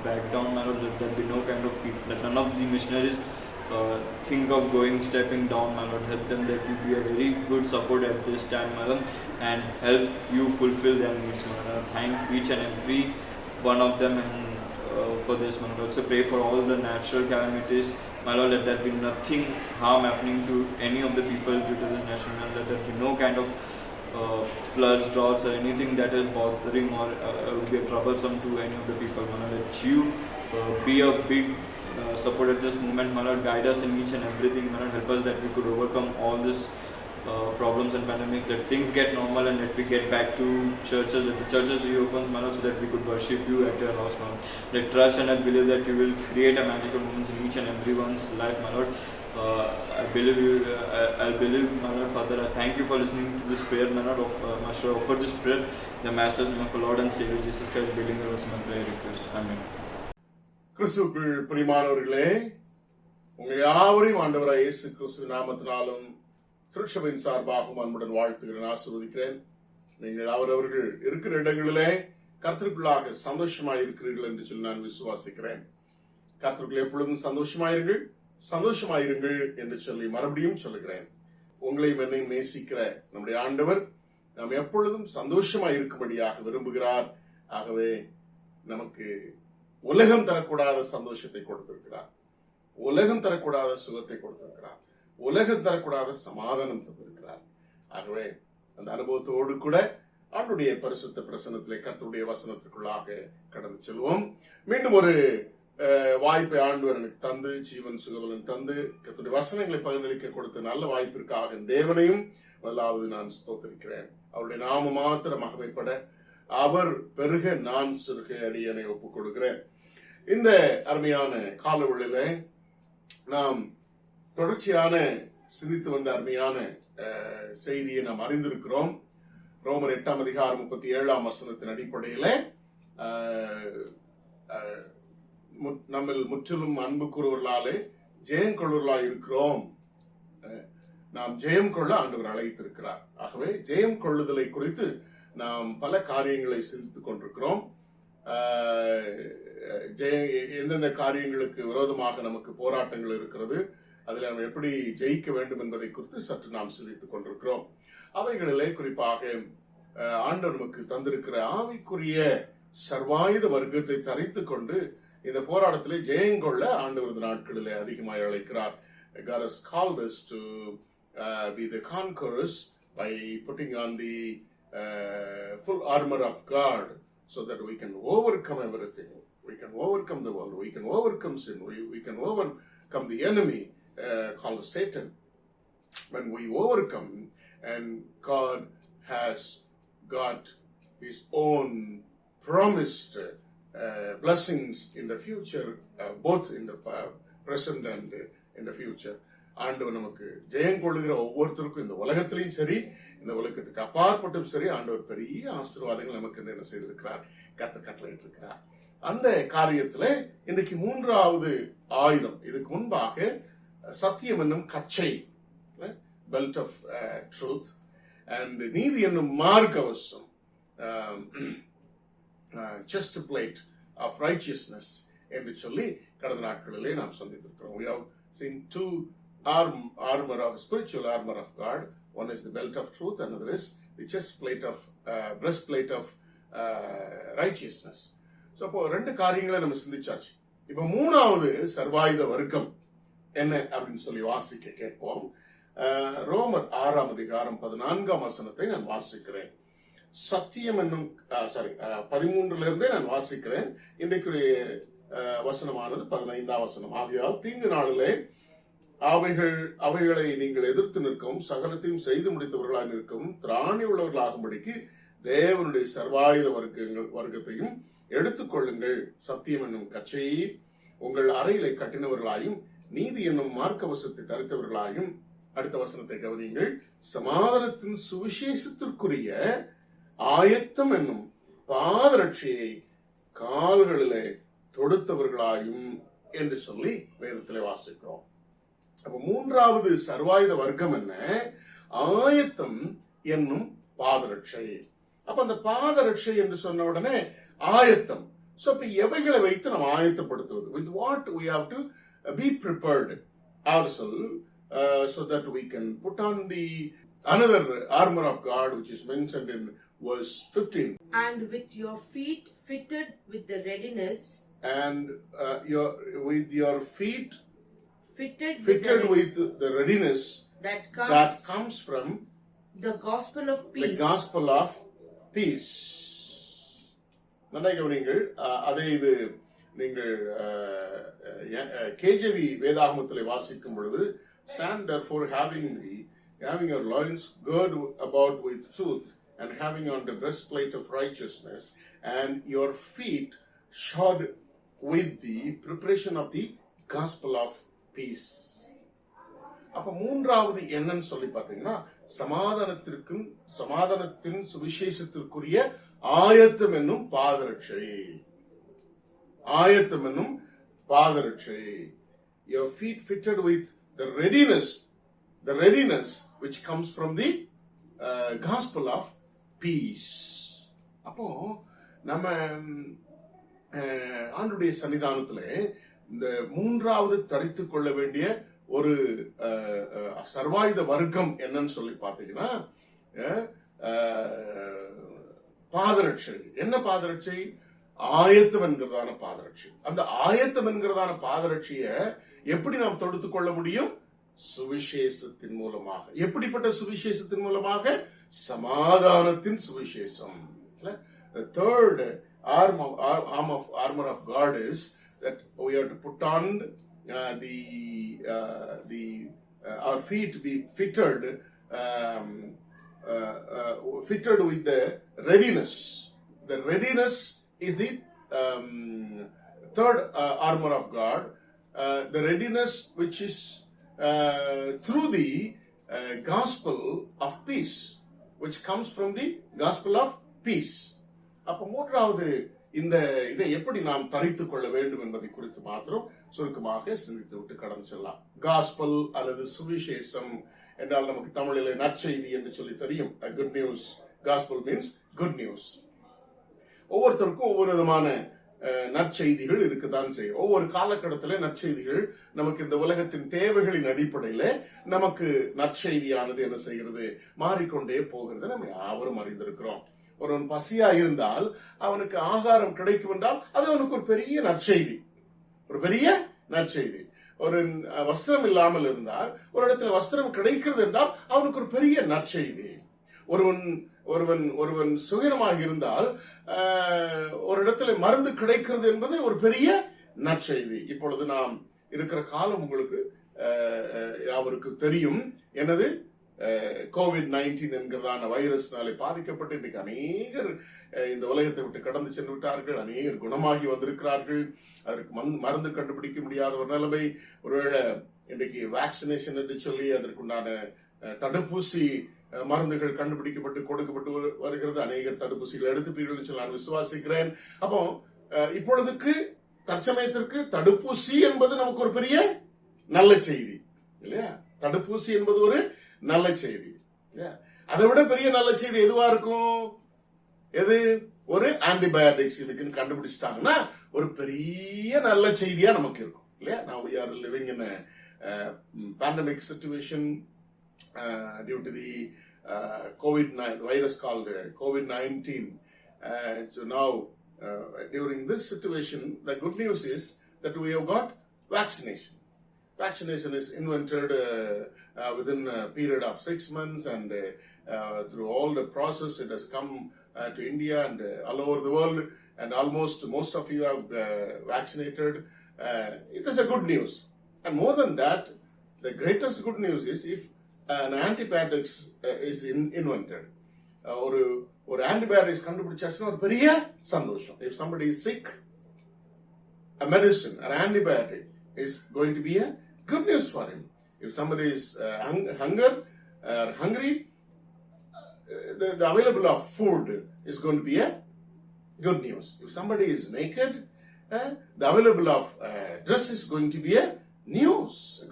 back down, my Lord. Let there be no kind of people, that none of the missionaries think of stepping down, my Lord. Help them that you be a very good support at this time, my Lord, and help you fulfill their needs, my Lord. Thank each and every one of them and for this, my Lord. Also pray for all the natural calamities, my Lord. Let there be nothing harm happening to any of the people due to this natural calamity. Let there be no kind of floods, droughts, or anything that is bothering or will be troublesome to any of the people, my Lord. Let you be a big support at this moment, my Lord. Guide us in each and everything, my Lord. Help us that we could overcome all this problems and pandemics. Let things get normal and let we get back to churches. Let the churches reopen, my Lord, so that we could worship you at your house, my Lord. Let trust and I believe that you will create a magical moments in each and everyone's life, my Lord. I believe you. I believe, my Lord, Father. I thank you for listening to this prayer, my Lord. Master, offer this prayer, the Master's name of our Lord and Savior Jesus Christ, believing the rest of my prayer request. Amen. கிறிஸ்துவுக்குள் பிரியமானவர்களே, உங்கள் யாவரையும் ஆண்டவராய் இயேசு கிறிஸ்து நாமத்தினாலும் திருச்சபையின் சார்பாகவும் அன்புடன் வாழ்த்துகிறேன், ஆசீர்வதிக்கிறேன். நீங்கள் அவரவர்கள் இருக்கிற இடங்களிலே கர்த்தருக்குள்ளாக சந்தோஷமாய் இருக்கிறீர்கள் என்று சொல்லி நான் விசுவாசிக்கிறேன். கர்த்தருக்குள் எப்பொழுதும் சந்தோஷமாயிருங்கள் என்று சொல்லி மறுபடியும் சொல்லுகிறேன். உங்களையும் என்னையும் நேசிக்கிற நம்முடைய ஆண்டவர் நாம் எப்பொழுதும் சந்தோஷமாய் இருக்கும்படியாக விரும்புகிறார். ஆகவே நமக்கு உலகம் தரக்கூடாத சந்தோஷத்தை கொடுத்திருக்கிறார், உலகம் தரக்கூடாத சுகத்தை கொடுத்திருக்கிறார், உலகம் தரக்கூடாத சமாதானம் தந்திருக்கிறார். ஆகவே அந்த அனுபவத்தோடு கூட ஆண்டுடைய பரிசுத்த பிரசன்னத்திலே கர்த்தருடைய வசனத்திற்குள்ளாக கடந்து செல்வோம். மீண்டும் ஒரு வாய்ப்பை ஆண்டவர் எனக்கு தந்து ஜீவன் சுகவலன் தந்து கர்த்தருடைய வசனங்களை பகிர்ந்தளிக்க கொடுத்த நல்ல வாய்ப்பிற்காக தேவனையும் முதலாவது நான் ஸ்தோத்திரிக்கிறேன். அவருடைய நாம மாத்திரம் மகிமைப்பட அவர் பெருக நான் சிறுக அடியனை ஒப்புக் கொடுக்கிறேன். இந்த அருமையான காலவெளியில நாம் தொடர்ச்சியான சிந்தித்து வந்த அருமையான செய்தியை நாம் அறிந்திருக்கிறோம். ரோமர் 8 அதிகாரம் 37 வசனத்தின் அடிப்படையில நம்ம முற்றிலும் அன்பு கூறுவர்களாலே ஜெயம் கொள்வர்களாய் இருக்கிறோம். நாம் ஜெயம் கொள்ள ஆண்டவர் அழைத்திருக்கிறார். ஆகவே ஜெயம் கொள்ளுதலை குறித்து நாம் பல காரியங்களை சிந்தித்துக் கொண்டிருக்கிறோம். எந்தெந்த காரியங்களுக்கு விரோதமாக நமக்கு போராட்டங்கள் இருக்கிறது, அதில் நாம் எப்படி ஜெயிக்க வேண்டும் என்பதை குறித்து சற்று நாம் சிந்தித்துக் கொண்டிருக்கிறோம். அவைகளிலே குறிப்பாக ஆண்டவர் நமக்கு தந்திருக்கிற ஆவிக்குரிய சர்வாயுத வர்க்கத்தை தரித்துக் கொண்டு இந்த போராட்டத்திலே ஜெயம் கொள்ள ஆண்டவர் இந்த நாட்களிலே அதிகமாக அழைக்கிறார். God has called us to be the conquerors by putting on the full armor of God so that we can overcome everything. We can overcome the world. We can overcome sin. We can overcome the enemy called Satan. When we overcome, and God has got His own promised blessings in the future, both in the present and in the future. ஆண்டவர் நமக்கு ஜெயம் கொள்ளுகிற ஒவ்வொருத்தருக்கும் இந்த உலகத்திலையும் சரி, இந்த உலகத்துக்கு அப்பாற்பட்டும் சரி, ஆண்டவர் பெரிய ஆசீர்வாதங்கள் நமக்கு என்ன செய்திருக்கிறார், கட்டளையிட்டு இருக்கிறார். அந்த காரியத்துல இன்னைக்கு மூன்றாவது ஆயுதம், இதுக்கு முன்பாக சத்தியம் என்னும் கச்சை, பெல்ட் ஆஃப் ட்ரூத், அண்ட் நீதி என்னும் மார்க்கவசம், செஸ்ட் பிளேட் ஆஃப் ரைச்சியஸ்னஸ் என்று சொல்லி கடந்த நாட்களிலே நாம் சந்தித்திருக்கிறோம். We have seen two armor of spiritual armor of God. One is the belt of truth, another is the breastplate of righteousness. So அப்போ ரெண்டு காரியங்களை நம்ம சிந்திச்சாச்சு. இப்ப மூணாவது சர்வாயுத வர்க்கம் என்ன அப்படின்னு சொல்லி வாசிக்க கேட்போம். ரோமர் 6 அதிகாரம் 14 வசனத்தை நான் வாசிக்கிறேன். சத்தியம் என்னும் 13 நான் வாசிக்கிறேன். இன்றைக்கு வசனமானது 15 வசனம். ஆகையால் தீங்கு நாளிலே அவைகளை நீங்கள் எதிர்த்து நிற்கவும் சகலத்தையும் செய்து முடித்தவர்களாக நிற்கவும் திராணி உள்ளவர்களாகும்படிக்கு தேவனுடைய சர்வாயுத வர்க்கத்தையும் எடுத்துக்கொள்ளுங்கள். சத்தியம் என்னும் கச்சையை உங்கள் அறையிலே கட்டினவர்களாயும் நீதி என்னும் மார்க்கவசத்தை தரித்தவர்களாயும், அடுத்த வசனத்தை கவனியுங்கள், சமாதானத்தின் சுவிசேஷத்திற்குரிய ஆயத்தம் என்னும் பாதரட்சையை கால்களிலே தொடுத்தவர்களாயும் என்று சொல்லி வேதத்திலே வாசிக்கிறோம். அப்ப மூன்றாவது சர்வாயுத வர்க்கம் என்ன? ஆயத்தம் என்னும் பாதரட்சை. அப்ப அந்த பாதரட்சை என்று சொன்ன உடனே ஆயத்தம். சோ இப்ப எவைகளை வைத்து நம்ம ஆயத்தப்படுத்துவது? With what we have to be prepared. ourselves so that we can put on the another armor of God, which is mentioned in verse 15. And with your feet fitted with the readiness, And with your feet fitted fitted with the readiness that that comes from the gospel of the peace. gospel of peace. நன்றாக கவனியுங்கள். அதே இது நீங்கள் KJV வேதாகமத்திலே வாசிக்கும் பொழுது, stand therefore having your loins girt about with truth, and having on the breastplate of righteousness, and your feet shod with the preparation of the gospel of peace. அப்ப மூன்றாவது என்னன்னு சொல்லி பாத்தீங்கன்னா, சமாதானத்தின் சுவிசேஷத்திற்குரிய ஆயத்தம் என்னும் பாதரட்சை. Your feet fitted with the readiness which comes from the gospel of peace. அப்போ நம்ம ஆண்டுடைய சன்னிதானத்திலே இந்த மூன்றாவது தரித்துக் கொள்ள வேண்டிய ஒரு சர்வாயுத வர்க்கம் என்னன்னு சொல்லி பாத்தீங்கன்னா, பாதரட்சை. என்ன பாதரட்சை? ஆயத்தம் என்கிறதான பாதரட்சை. அந்த ஆயத்தம் என்கிறதான பாதரட்சிய எப்படி நாம் தொடுத்துக் கொள்ள முடியும்? சுவிசேஷத்தின் மூலமாக. எப்படிப்பட்ட சுவிசேஷத்தின் மூலமாக? சமாதானத்தின் சுவிசேஷம். The third armor of God is that we have to put on our feet to be fitted with the readiness. The readiness is the third armor of God. The readiness which is through the gospel of peace, which comes from the gospel of peace. அப்ப மூன்றாவது இதை எப்படி நாம் தரித்துக் கொள்ள வேண்டும் என்பதை குறித்து மாத்திரம் சுருக்கமாக சிந்தித்து விட்டு கடந்து செல்லலாம். காஸ்பல் அல்லது சுவிசேஷம் என்றால் நமக்கு தமிழிலே நற்செய்தி என்று சொல்லி தெரியும். Good news. Gospel means good news. ஒவ்வொருத்தருக்கும் ஒவ்வொரு விதமான நற்செய்திகள் இருக்குதான் செய்யும். ஒவ்வொரு காலகட்டத்தில நற்செய்திகள் நமக்கு இந்த உலகத்தின் தேவைகளின் அடிப்படையில நமக்கு நற்செய்தியானது என்ன செய்கிறது? மாறிக்கொண்டே போகிறது. நம்ம யாவரும் அறிந்திருக்கிறோம். ஒருவன் பசியா இருந்தால் அவனுக்கு ஆகாரம் கிடைக்கும் என்றால் அது அவனுக்கு ஒரு பெரிய நற்செய்தி. ஒரு வஸ்திரம் இல்லாமல் இருந்தால் ஒரு இடத்துல வஸ்திரம் கிடைக்கிறது என்றால் அவனுக்கு ஒரு பெரிய நற்செய்தி. ஒருவன் சுகீனமாக இருந்தால் ஒரு இடத்துல மருந்து கிடைக்கிறது என்பது ஒரு பெரிய நற்செய்தி. இப்பொழுது நாம் இருக்கிற காலம் உங்களுக்கு அவருக்கு தெரியும். எனது COVID-19 என்கிறதான வைரஸ்னாலே பாதிக்கப்பட்டு இன்றைக்கு அநேகர் இந்த உலகத்தை விட்டு கடந்து சென்று விட்டார்கள். அநேகர் குணமாகி வந்திருக்கிறார்கள். அதற்கு மருந்து கண்டுபிடிக்க முடியாத ஒரு நிலைமை. ஒருவேளை இன்றைக்கு வேக்சினேஷன் என்று சொல்லி அதற்குண்டான தடுப்பூசி மருந்துகள் கண்டுபிடிக்கப்பட்டு கொடுக்கப்பட்டு வருகிறது. அநேகர் தடுப்பூசிகள் எடுத்துப்பீர்கள் சொல்லி நான் விசுவாசிக்கிறேன். அப்போ இப்பொழுதுக்கு தற்சமயத்திற்கு தடுப்பூசி என்பது நமக்கு ஒரு பெரிய நல்ல செய்தி இல்லையா? தடுப்பூசி என்பது ஒரு நல்ல செய்தி. அதை விட பெரிய நல்ல செய்தி எதுவா இருக்கும்? எது? ஒரு ஆன்டிபயோட்டிக்ஸ் இதுக்குன்னு கண்டுபிடிச்சிட்டாங்கன்னா ஒரு பெரிய நல்ல செய்தியா நமக்கு இருக்கும் இல்லையா? Now we are living in a pandemic situation due to the COVID-19 virus called COVID-19. So now during this situation, the good news is that we have got vaccination. Vaccination is invented within a period of 6 months, and through all the process it has come to India and all over the world, and almost most of you have vaccinated. It is a good news. And more than that, the greatest good news is if an antibiotics is invented. ஒரு antibiotics கண்டுபிடிச்சாச்சுன்னா ஒரு பெரிய சந்தோஷம். If somebody is sick, a medicine, an antibiotic is going to be a good news for him. If somebody is hungry, the available of food is going to be a good news. If somebody is naked, the available of dress is going to be a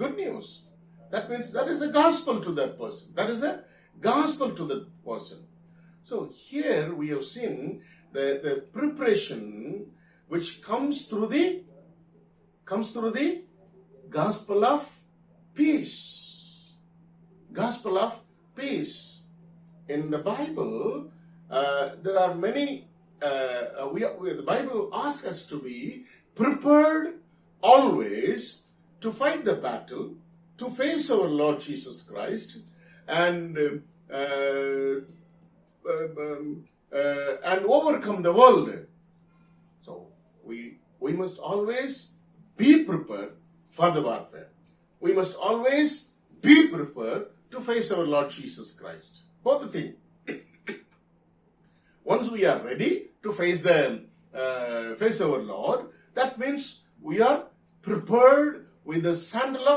good news. That means that is a gospel to that person. That is a gospel to that person. So here we have seen the preparation which comes through the gospel of peace. Gospel of peace. In the Bible, there are many, the Bible asks us to be prepared always to fight the battle, to face our Lord Jesus Christ, and overcome the world. So we must always be prepared for the warfare. We must always be prepared to face our Lord Jesus Christ. Both the things. Once we are ready to face our Lord, that means we are prepared with the sandal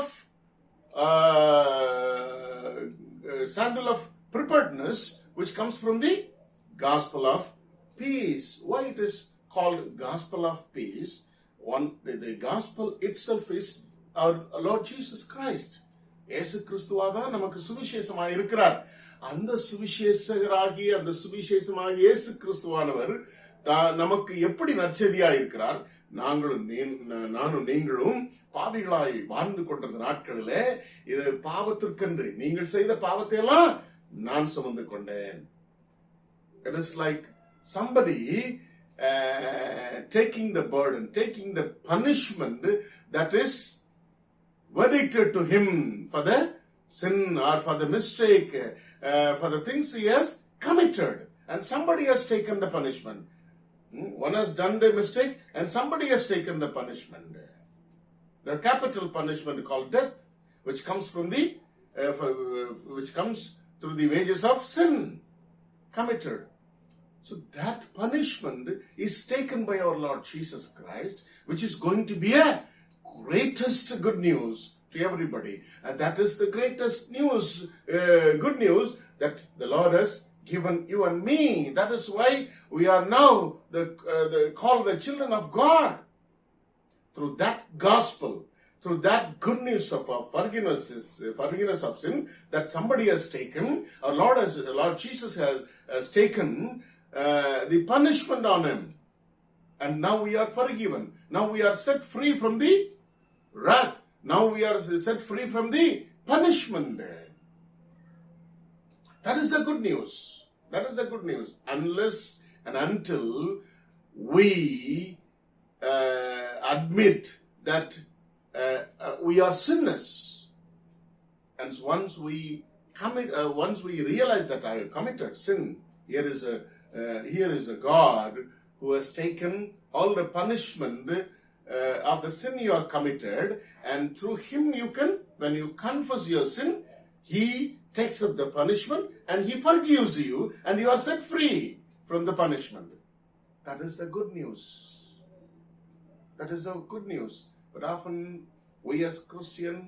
of preparedness, which comes from the gospel of peace. Why it is called gospel of peace? The gospel itself is our Lord Jesus Christ. இயேசு கிறிஸ்துவாதான் நமக்கு சுவிசேஷமாக இருக்கிறார். அந்த சுவிசேஷகராகிய அந்த சுவிசேஷமாக இயேசு கிறிஸ்துவானவர் நமக்கு எப்படி நற்செய்தியா இருக்கிறார்? நானும் நீங்களும் பாவிகளாய் வாழ்ந்து கொண்டிருந்த நாட்களிலே இது பாவத்திற்கென்று நீங்கள் செய்த பாவத்தை எல்லாம் நான் சுமந்து கொண்டேன். It is like somebody taking the burden, taking the punishment that is verdicted to him for the sin or for the mistake, for the things he has committed, and somebody has taken the punishment. One has done the mistake and somebody has taken the punishment. The capital punishment called death, which comes from which comes through the wages of sin committed. So that punishment is taken by our Lord Jesus Christ, which is going to be a greatest good news to everybody. And that is the greatest news, good news that the Lord has given you and me. That is why we are now called the children of God. Through that gospel, through that good news of forgiveness of sin that somebody has taken, our Lord Jesus has taken the punishment on him. And now we are forgiven. Now we are set free from the wrath. Now we are set free from the punishment. That is the good news. That is the good news. Unless and until we admit that we are sinners, and once we realize that I have committed sin, here is a God who has taken all the punishment of the sin you have committed, and through him when you confess your sin, he takes up the punishment and he forgives you and you are set free from the punishment. That is the good news. That is the good news. But often we as Christians,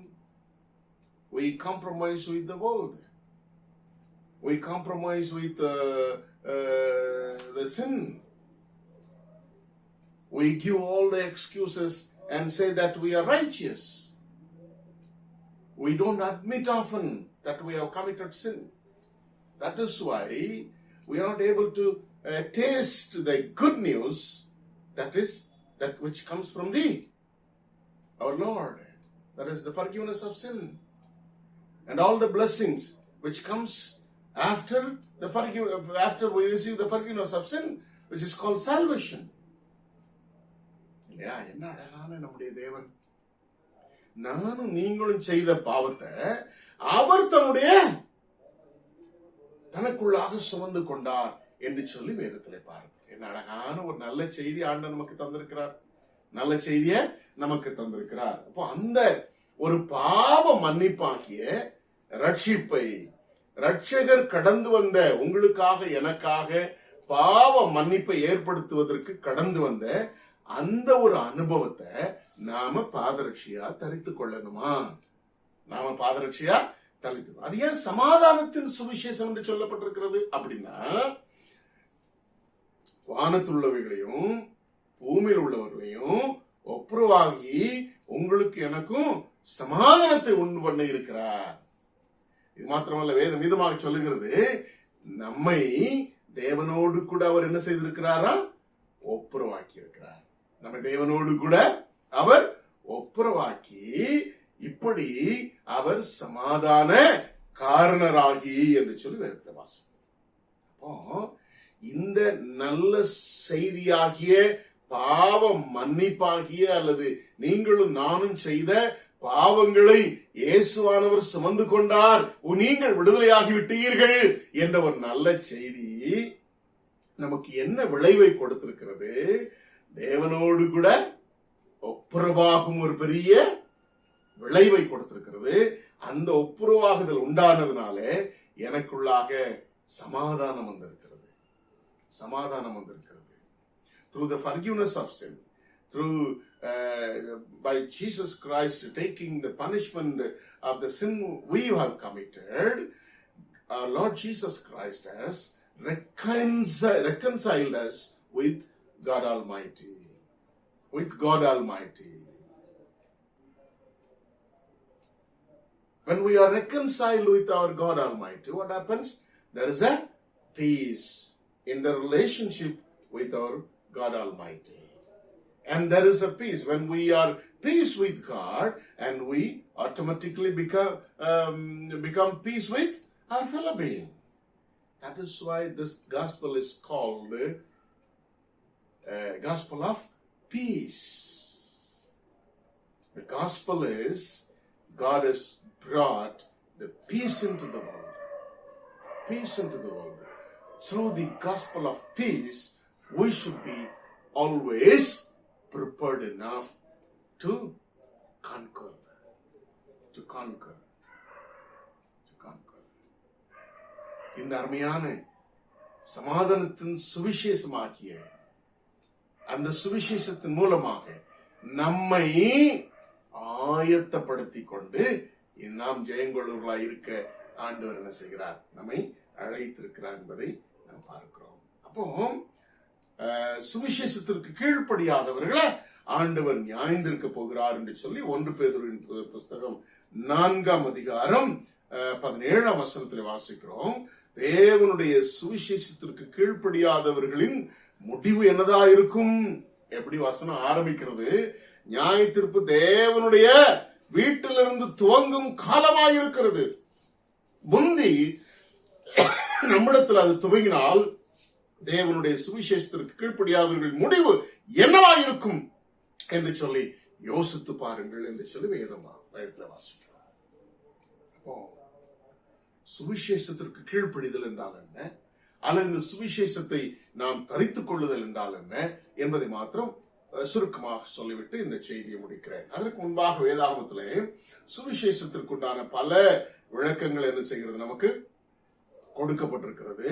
we compromise with the world. We compromise with the sin. We give all the excuses and say that we are righteous. We don't admit often that we have committed sin. That is why we are not able to taste the good news that which comes from our Lord. That is the forgiveness of sin. And all the blessings which comes after we receive the forgiveness of sin, which is called salvation. இல்லையா? என்ன அழகான நம்முடைய தேவன். நானும் நீங்களும் செய்த பாவத்தை அவர் தனக்குள்ளாக சுமந்து கொண்டார் என்று சொல்லி வேதத்திலே பாருங்க. என்ன அழகான ஒரு நல்ல செய்தி ஆண்டவர் நமக்கு தந்திருக்கிறார். நல்ல செய்திய நமக்கு தந்திருக்கிறார். அப்போ அந்த ஒரு பாவ மன்னிப்பாகிய ரட்சிப்பை ரட்சகர் கடந்து வந்த உங்களுக்காக எனக்காக பாவ மன்னிப்பை ஏற்படுத்துவதற்கு கடந்து வந்த அந்த ஒரு அனுபவத்தை நாம பாதரட்சியா தரித்துக் கொள்ளணுமா? அது ஏன் சமாதானத்தின் சுவிசேஷம் என்று சொல்லப்பட்டிருக்கிறது அப்படின்னா, வானத்துள்ளவைகளையும் பூமியில் உள்ளவர்களையும் ஒப்புரவாகி உங்களுக்கு எனக்கும் சமாதானத்தை உண்டு பண்ண இருக்கிறார். இது மாத்திரமல்ல, வேதம் மீதமாக சொல்லுகிறது, நம்மை தேவனோடு கூட அவர் என்ன செய்திருக்கிறாரா? ஒப்புரவாக்கி இருக்கிறார். நம்ம தேவனோடு கூட அவர் ஒப்புரவாக்கி இப்ப இப்படி அவர் சமாதான காரணராகி என்று சொல்லி வேதத்தில் வாசிக்கிறோம். அப்போ இந்த நல்ல செய்தியாகிய பாவம் மன்னிப்பாகிய அல்லது நீங்களும் நானும் செய்த பாவங்களை இயேசுவானவர் சுமந்து கொண்டார், நீங்கள் விடுதலையாகி விட்டீர்கள் என்ற ஒரு நல்ல செய்தி நமக்கு என்ன விளைவை கொடுத்திருக்கிறது? தேவனோடு கூட ஒப்புரவாகும் ஒரு பெரிய விளைவை கொடுத்திருக்கிறது. அந்த ஒப்புரவாகுதல் உண்டானதுனால எனக்குள்ளாக சமாதானம் வந்திருக்கிறது. சமாதானம் வந்திருக்கிறது. Through the forgiveness of sin, through by Jesus Christ taking the punishment of the sin we have committed, our Lord Jesus Christ has reconciled us with God Almighty. With God Almighty. When we are reconciled with our God Almighty, what happens? There is a peace in the relationship with our God Almighty. And there is a peace. When we are peace with God, and we automatically become peace with our fellow being. That is why this gospel is called gospel of peace. The gospel is God has brought the peace into the world. Peace into the world. Through the gospel of peace, we should be always prepared enough to conquer. To conquer. To conquer. இந்த அருமையான சமாதானத்தின் சுவிசேஷமாகிய அந்த சுவிசேஷத்தின் மூலமாக நம்மை ஆயத்தப்படுத்திக் கொண்டு நாம் ஜெயங்கொள்வர்களாய் இருக்க ஆண்டவர் என்ன செய்கிறார்? நம்மை அழைத்திருக்கிறார் என்பதை நாம் பார்க்கிறோம். அப்போ சுவிசேஷத்திற்கு கீழ்ப்படியாதவர்களை ஆண்டவர் நியாயந்திருக்க போகிறார் என்று சொல்லி 1 பேதுருவின் புஸ்தகம் 4ஆம் அதிகாரம் 17ஆம் வசனத்தில் வாசிக்கிறோம். தேவனுடைய சுவிசேஷத்திற்கு கீழ்ப்படியாதவர்களின் முடிவு என்னதா இருக்கும்? எப்படி வசனம் ஆரம்பிக்கிறது? நியாயத்தீர்ப்பு தேவனுடைய வீட்டிலிருந்து துவங்கும் காலமாயிருக்கிறது. முந்தி நம்மிடத்தில் அது துவங்கினால் தேவனுடைய சுவிசேஷத்திற்கு கீழ்ப்படியாதவர்களின் முடிவு என்னவாயிருக்கும் என்று சொல்லி யோசித்து பாருங்கள் என்று சொல்லி வேதத்தில் வாசிக்கிறோம். அப்போ சுவிசேஷத்திற்கு கீழ்ப்படிதல் என்றால் என்ன, அல்லது இந்த சுவிசேஷத்தை நாம் தரித்துக் கொள்ளுதல் என்றால் என்ன என்பதை மாத்திரம் சுருக்கமாக சொல்லிவிட்டு இந்த செய்தியை முடிக்கிறேன். அதற்கு முன்பாக வேதாகமத்திலே சுவிசேஷத்திற்குண்டான பல விளக்கங்கள் என்ன செய்கிறது நமக்கு கொடுக்கப்பட்டிருக்கிறது.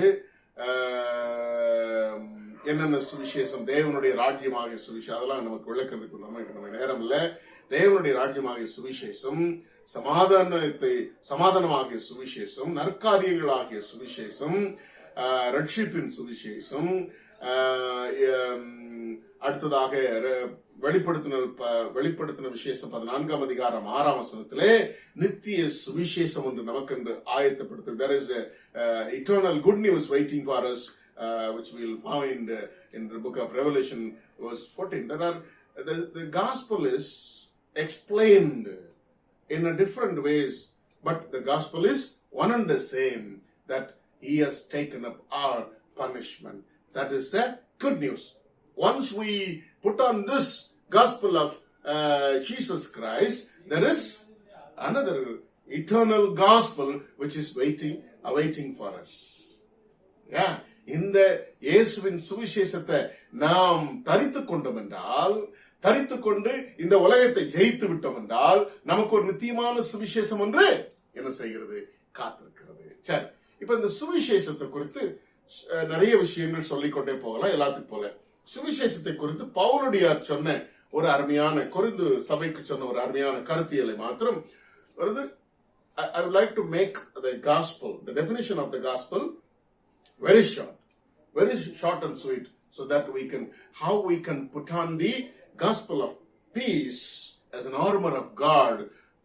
என்னென்ன சுவிசேஷம், தேவனுடைய ராஜ்யமாகிய சுவிசேஷம், அதெல்லாம் நமக்கு விளக்கிறதுக்கு நம்ம நேரம் இல்லை. தேவனுடைய ராஜ்யமாகிய சுவிசேஷம், சமாதானமாகிய சுவிசேஷம், நற்காரியங்களாகிய சுவிசேஷம், ரட்சிப்பின் சுவிசேஷம், அடுத்ததாக வெளிப்படுத்தின விசேஷம் 14ஆம் அதிகாரம் 6ஆம் வசனத்திலே நித்திய சுவிசேஷம் ஒன்று நமக்கென்று ஆயத்தப்படுத்து. There is a eternal good news waiting for us, which we will find in the book of Revelation verse 14. There are the gospel is explained in a different ways, but the gospel is one and the same, that he has taken up our punishment. That is the good news. Once we put on this gospel of Jesus Christ, there is another eternal gospel which is awaiting for us. Yeah. இந்த இயேசுவின் சுவிசேஷத்தை நாம் தரித்துக் கொண்டோம் என்றால், தரித்துக் கொண்டு இந்த உலகத்தை ஜெயித்து விட்டோம் என்றால், நமக்கு ஒரு நித்தியமான சுவிசேஷம் ஒன்று என்ன செய்கிறது? காத்திருக்கிறது. சரி, இப்ப இந்த சுவிசேஷத்தை குறித்து நிறைய விஷயங்கள் சொல்லிக்கொண்டே போகலாம். எல்லாத்துக்கும் போல சுவிசேஷத்தை குறித்து பவுலடியார் சொன்ன ஒரு அருமையான, கொரிந்து சபைக்கு சொன்ன ஒரு அருமையான கருத்தியலை மாத்திரம் வருது. I would like to make the gospel, the definition of the gospel, very short and sweet, so that how we can put on the gospel of peace as an armor of God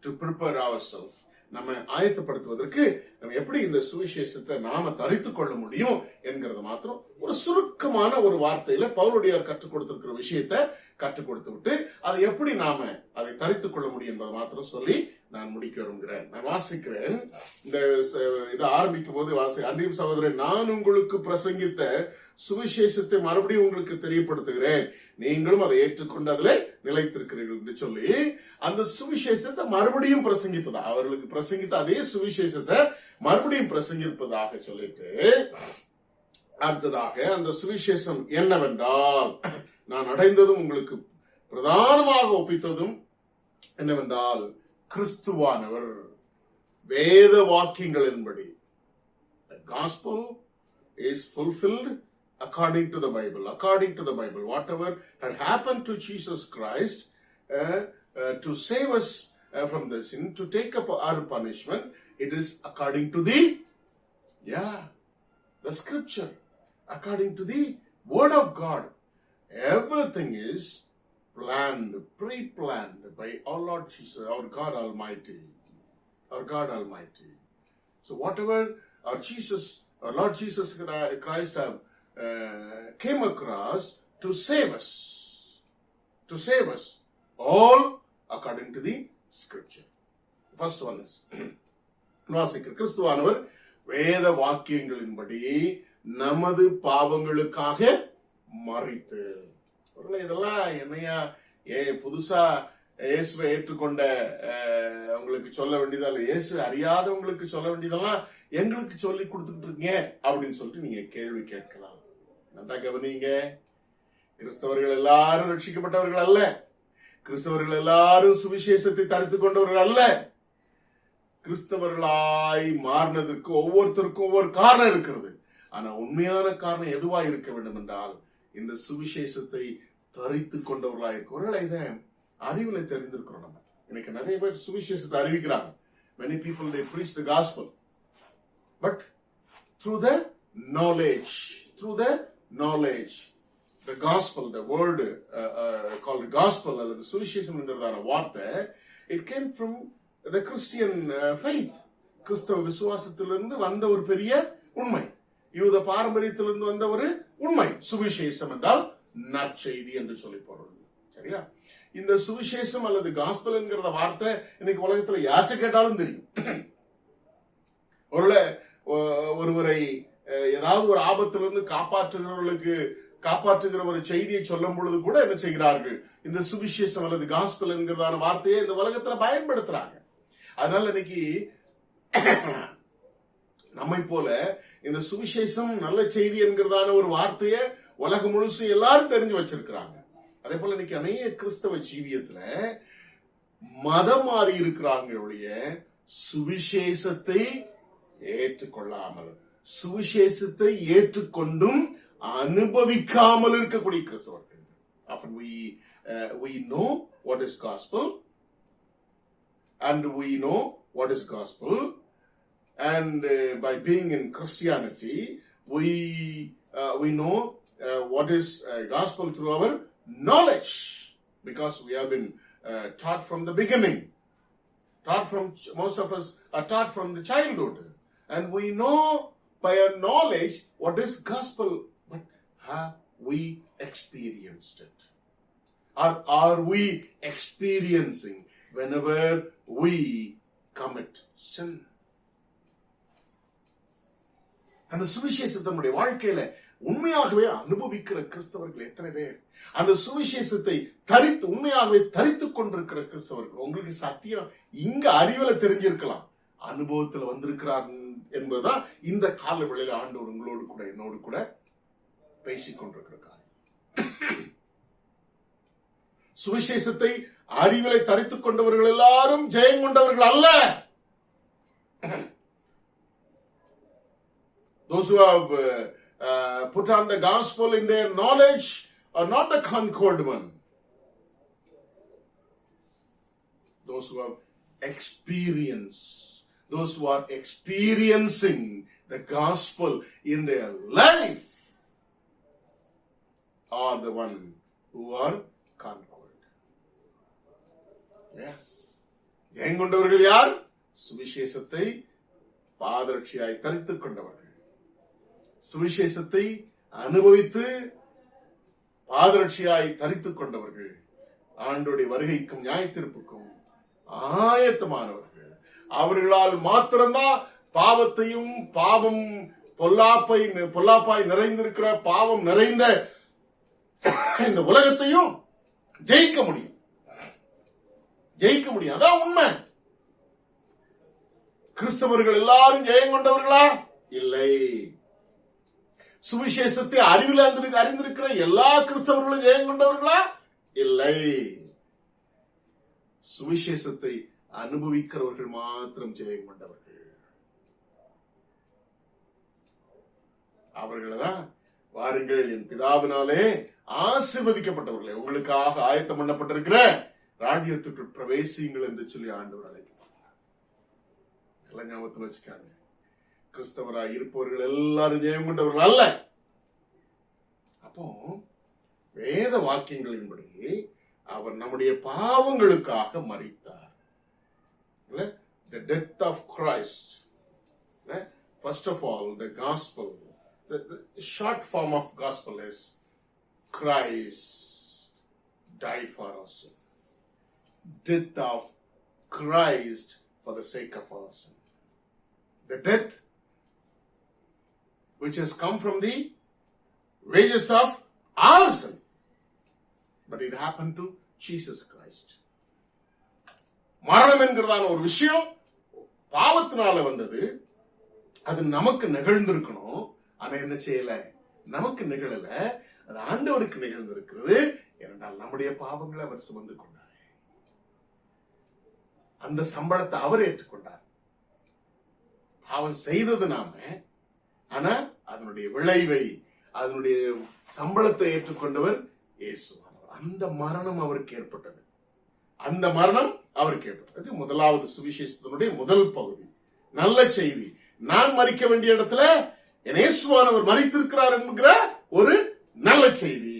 to prepare ourselves. நம்ம ஆயத்தப்படுத்துவதற்கு நம்ம எப்படி இந்த சுவிசேஷத்தை நாம தரித்துக் கொள்ள முடியும் என்கிறத மாத்திரம் ஒரு சுருக்கமான ஒரு வார்த்தையில பவுலடியார் கற்றுக் கொடுத்திருக்கிற விஷயத்தை கற்றுக் கொடுத்து விட்டு அதை எப்படி நாம அதை தரித்துக் கொள்ள முடியும் என்பதை மாத்திரம் சொல்லி நான் முடிக்க விரும்புகிறேன். நான் வாசிக்கிறேன். இந்த இதை ஆரம்பிக்கும் போது அன்றையும் சகோதரன், நான் உங்களுக்கு பிரசங்கித்த சுவிசேஷத்தை மறுபடியும் உங்களுக்கு தெரியப்படுத்துகிறேன், நீங்களும் அதை ஏற்றுக்கொண்டு அதில் நிலைத்திருக்கிறீர்கள் என்று சொல்லி அந்த சுவிசேஷத்தை மறுபடியும் பிரசங்கிப்பதா, அவர்களுக்கு பிரசங்கித்த அதே சுவிசேஷத்தை மறுபடியும் பிரசங்கிப்பதாக சொல்லிட்டு அடுத்ததாக அந்த சுவிசேஷம் என்னவென்றால் நான் அடைந்ததும் உங்களுக்கு பிரதானமாக ஒப்பித்ததும் என்னவென்றால் கிறிஸ்துவானவர் வேத வாக்கியங்களின்படி. The gospel is fulfilled according to the Bible. According to the Bible, whatever had happened to Jesus Christ to save us from the sin, to take up our punishment, it is according to the scripture, according to the word of God. Everything is planned, pre-planned by our Lord Jesus, our God Almighty. So whatever our Lord Jesus Christ have came across to save us, all according to the scripture. First one is கிறிஸ்துவானவர் வேத வாக்கியங்களின்படி நமது பாவங்களுக்காக மரித்து. இதெல்லாம் என்னையா புதுசா இயேசுவை ஏற்றுக்கொண்ட உங்களுக்கு சொல்ல வேண்டியதா இல்ல, இயேசு அறியாதவங்களுக்கு சொல்ல வேண்டியதெல்லாம் எங்களுக்கு சொல்லி கொடுத்துட்டு இருக்கீங்க அப்படின்னு சொல்லிட்டு நீங்க கேள்வி கேட்கலாம். நல்லா கவனிங்க, கிறிஸ்தவர்கள் எல்லாரும் ரட்சிக்கப்பட்டவர்கள் அல்ல, கிறிஸ்தவர்கள் எல்லாரும் சுவிசேஷத்தை தரித்துக் கொண்டவர்கள் அல்ல. கிறிஸ்தவர்களாய் மாறினதற்கு ஒவ்வொருத்தருக்கும் ஒவ்வொரு காரணம் இருக்கிறது. ஆனா உண்மையான காரணம் எதுவா இருக்க வேண்டும் என்றால் இந்த சுவிசேஷத்தை தரித்துக் கொண்டவர்களாக இருக்கிறவர்கள். இதை அறிவுல தெரிந்திருக்கிறோம். நம்ம இன்னைக்கு நிறைய பேர் சுவிசேஷத்தை அறிவிக்கிறாங்க. Many people they preach the gospel, but through the knowledge, the gospel, the word called the gospel அல்லது சுவிசேஷம் என்கிறதான வார்த்தை, it came from the Christian faith. கிறிஸ்தவ விசுவாசத்திலிருந்து வந்த ஒரு பெரிய உண்மை, யூத பாரம்பரியத்திலிருந்து வந்த ஒரு உண்மை. சுவிசேஷம் என்றால் நற்செய்தி என்று சொல்லி போறது. சரியா? இந்த சுவிசேஷம் அல்லது காஸ்பல் என்கிற வார்த்தை இன்னைக்கு உலகத்துல யார்ட்ட கேட்டாலும் தெரியும். ஒருவரை ஏதாவது ஒரு ஆபத்திலிருந்து காப்பாற்றுகிற ஒரு செய்தியை சொல்லும் பொழுது கூட என்ன செய்கிறார்கள், இந்த சுவிசேஷம் அல்லது காஸ்பல் என்கிறதான வார்த்தையை இந்த உலகத்துல பயன்படுத்துறாங்க. அதனால இன்னைக்கு நம்மை போல இந்த சுவிசேஷம் நல்ல செய்தி என்கிறதான ஒரு வார்த்தையை உலகம் முழுசு எல்லாரும் தெரிஞ்சு வச்சிருக்கிறாங்க. அதே போல இன்னைக்கு அநேக கிறிஸ்தவ ஜீவியத்துல மதம் மாறி இருக்கிறாங்களுடைய சுவிசேஷத்தை ஏற்றுக்கொள்ளாமல், சுவிசேஷத்தை ஏற்றுக்கொண்டும் அனுபவிக்காமல் இருக்கக்கூடிய கிறிஸ்தவர்கள். Often we know what is gospel and we know what is gospel, and by being in Christianity we know what is gospel through our knowledge, because we have been taught from the beginning, most of us are taught from the childhood, and we know by our knowledge what is gospel. But have we experienced it, or are we experiencing whenever we commit sin? அந்த சுவிசேஷத்தை நம்முடைய வாழ்க்கையில உண்மையாகவே அனுபவிக்கிற கிறிஸ்தவர்கள் எத்தனை பேர்? அந்த சுவிசேஷத்தை உண்மையாகவே தரித்துக் கொண்டிருக்கிற கிறிஸ்தவர்கள். உங்களுக்கு சத்தியம் இங்க அறிவுல தெரிஞ்சிருக்கலாம், அனுபவத்தில் வந்திருக்கிறார் என்பதுதான் இந்த கால வேளையில ஆண்டவர் உங்களோடு கூட என்னோடு கூட பேசிக் கொண்டிருக்கிற காரியம். சுவிசேஷத்தை அறிவிலை தரித்துக் கொண்டவர்கள் எல்லாரும் ஜெயம் கொண்டவர்கள் அல்ல. Those who have put on the gospel in their knowledge are not the conquered one. Those who have experienced, those who are experiencing the gospel in their life are the one who are conquered. ஜெயம் கொண்டவர்கள் யார்? சுவிசேஷத்தை பாதரட்சியாய் தரித்துக் கொண்டவர்கள், சுவிசேஷத்தை அனுபவித்து பாதரட்சியாய் தரித்துக் கொண்டவர்கள், ஆண்டோடைய வருகைக்கும் நியாயத்தீர்ப்புக்கும் ஆயத்தமானவர்கள். அவர்களால் மாத்திரம்தான் பாவத்தையும் பாவம் பொல்லாப்பாய் நிறைந்திருக்கிற பாவம் நிறைந்த இந்த உலகத்தையும் ஜெயிக்க முடியும். அதான் உண்மை. கிறிஸ்தவர்கள் எல்லாரும் ஜெயம் கொண்டவர்களா? இல்லை. சுவிசேஷத்தை அறிந்திருக்கிற எல்லா கிறிஸ்தவர்களும் ஜெயம் கொண்டவர்களா? இல்லை. சுவிசேஷத்தை அனுபவிக்கிறவர்கள் மாத்திரம் ஜெயம் கொண்டவர்கள். அவர்களதான் வாருங்கள் என் பிதாவினாலே ஆசீர்வதிக்கப்பட்டவர்களே, உங்களுக்காக ஆயத்தம் பண்ணப்பட்டிருக்கிற ராஜ்யத்துக்குள் பிரவேசியுங்கள் என்று சொல்லி ஆண்டவர் அழைக்கிறார். எல்லாம் ஞாபகத்தில் வச்சுக்காங்க. கிறிஸ்தவராய் இருப்பவர்கள் எல்லாரும் ஜெயம் கொண்டவர்கள் அல்ல. அப்போ வேத வாக்கியங்களின்படி அவர் நம்முடைய பாவங்களுக்காக மரித்தார். The death of Christ. First of all, the gospel, the short form of gospel is Christ died for us. Death of Christ for the sake of our sin. The death which has come from the wages of our sin. But it happened to Jesus Christ. மரணம் என்கிறதான ஒரு விஷயம் பாவத்தினால வந்தது. அது நமக்கு நிகழ்ந்திருக்கணும். ஆனா என்ன செய்யல? நமக்கு நிகழல. அது ஆண்டவருக்கு நிகழ்ந்திருக்கிறது. ஏனென்றால் நம்முடைய பாவங்களை அவர் சுமந்து கொண்டார். அந்த சம்பளத்தை அவர் ஏற்றுக்கொண்டார். பாவம் செய்தது நாம, ஆனா அதனுடைய விளைவை, அதனுடைய சம்பளத்தை ஏற்றுக்கொண்டவர் இயேசுவானவர். அந்த மரணம் அவருக்கு ஏற்பட்டது. இது முதலாவது சுவிசேஷத்தினுடைய முதல் பகுதி. நல்ல செய்தி. நான் மரிக்க வேண்டிய இடத்துல என் இயேசுவானவர் மரித்திருக்கிறார் என்கிற ஒரு நல்ல செய்தி.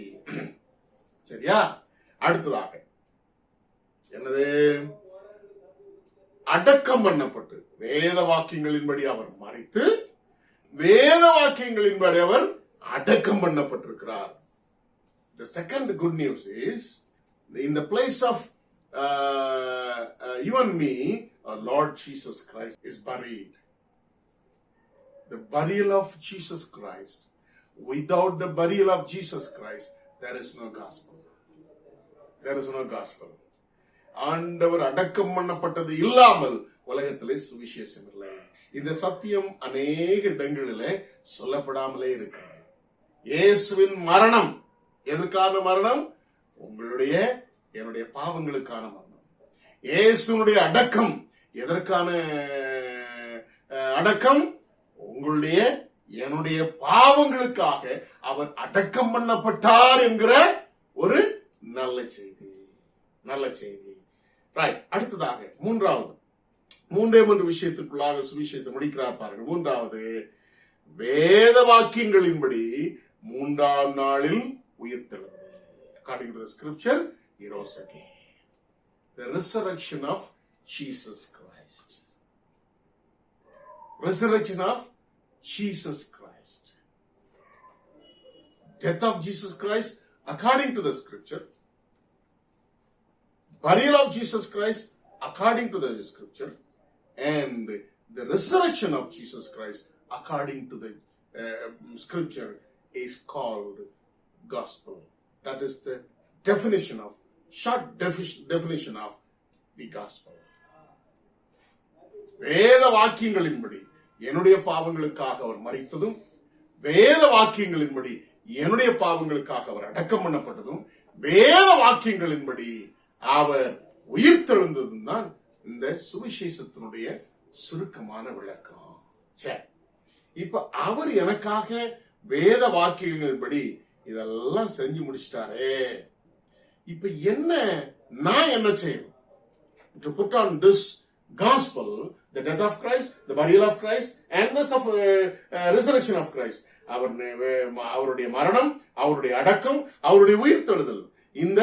சரியா? அடுத்ததாக என்னது? அடக்கம் பண்ணப்பட்டு வேத வாக்கியங்களின்படி அவர் மரித்து வேத வாக்கியங்களின்படி அவர் அடக்கம் பண்ணப்பட்டிருக்கிறார். The second good news is, in the place of you and me, our Lord Jesus Christ is buried. The burial of Jesus Christ. Without the burial of Jesus Christ, there is no gospel. ஆண்டவர் அடக்கம் பண்ணப்பட்டது இல்லாமல் உலகத்திலே சுவிசேஷம் இல்லை. இந்த சத்தியம் அநேக இடங்களிலே சொல்லப்படாமலே இருக்கிறது. இயேசுவின் மரணம் எதற்கான மரணம்? உங்களுடைய என்னுடைய பாவங்களுக்கான மரணம். இயேசுனுடைய அடக்கம் எதற்கான அடக்கம்? உங்களுடைய என்னுடைய பாவங்களுக்காக அவர் அடக்கம் பண்ணப்பட்டார் என்கிற ஒரு நல்ல செய்தி. ரைட். அடுத்ததாக மூன்றே விஷயத்திற்குள்ளாக சுவிசேஷத்தை முடிக்கிறார் பாருங்கள். மூன்றாவது, வேத வாக்கியங்களின்படி மூன்றாம் நாளில் உயிர்த்தெழுந்து. According to the scripture, he rose again. The resurrection of Jesus Christ. Death of Jesus Christ according to the scripture. Burial of Jesus Christ according to the scripture. And the resurrection of Jesus Christ according to the scripture is called gospel. That is the short definition of the gospel. வேத வாக்கியங்களின்படி என்னுடைய பாவங்களுக்காக அவர் மரித்ததும், வேத வாக்கியங்களின்படி என்னுடைய பாவங்களுக்காக அவர் அடக்கம் பண்ணப்பட்டதும், வேத வாக்கியங்களின்படி அவர் உயிர்த்தெழுந்ததும் தான் இந்த சுவிசேஷத்தினுடைய சுருக்கமான விளக்கம். இப்ப அவர் எனக்காக வேத வாக்கியங்களின்படி இதெல்லாம் செஞ்சு முடிச்சிட்டாரே. இப்ப நான் என்ன செய்யணும்? To put on this gospel, the death of Christ, the burial of Christ, and the resurrection of Christ. அவருடைய மரணம், அவருடைய அடக்கம், அவருடைய உயிர்த்தெழுதல், இந்த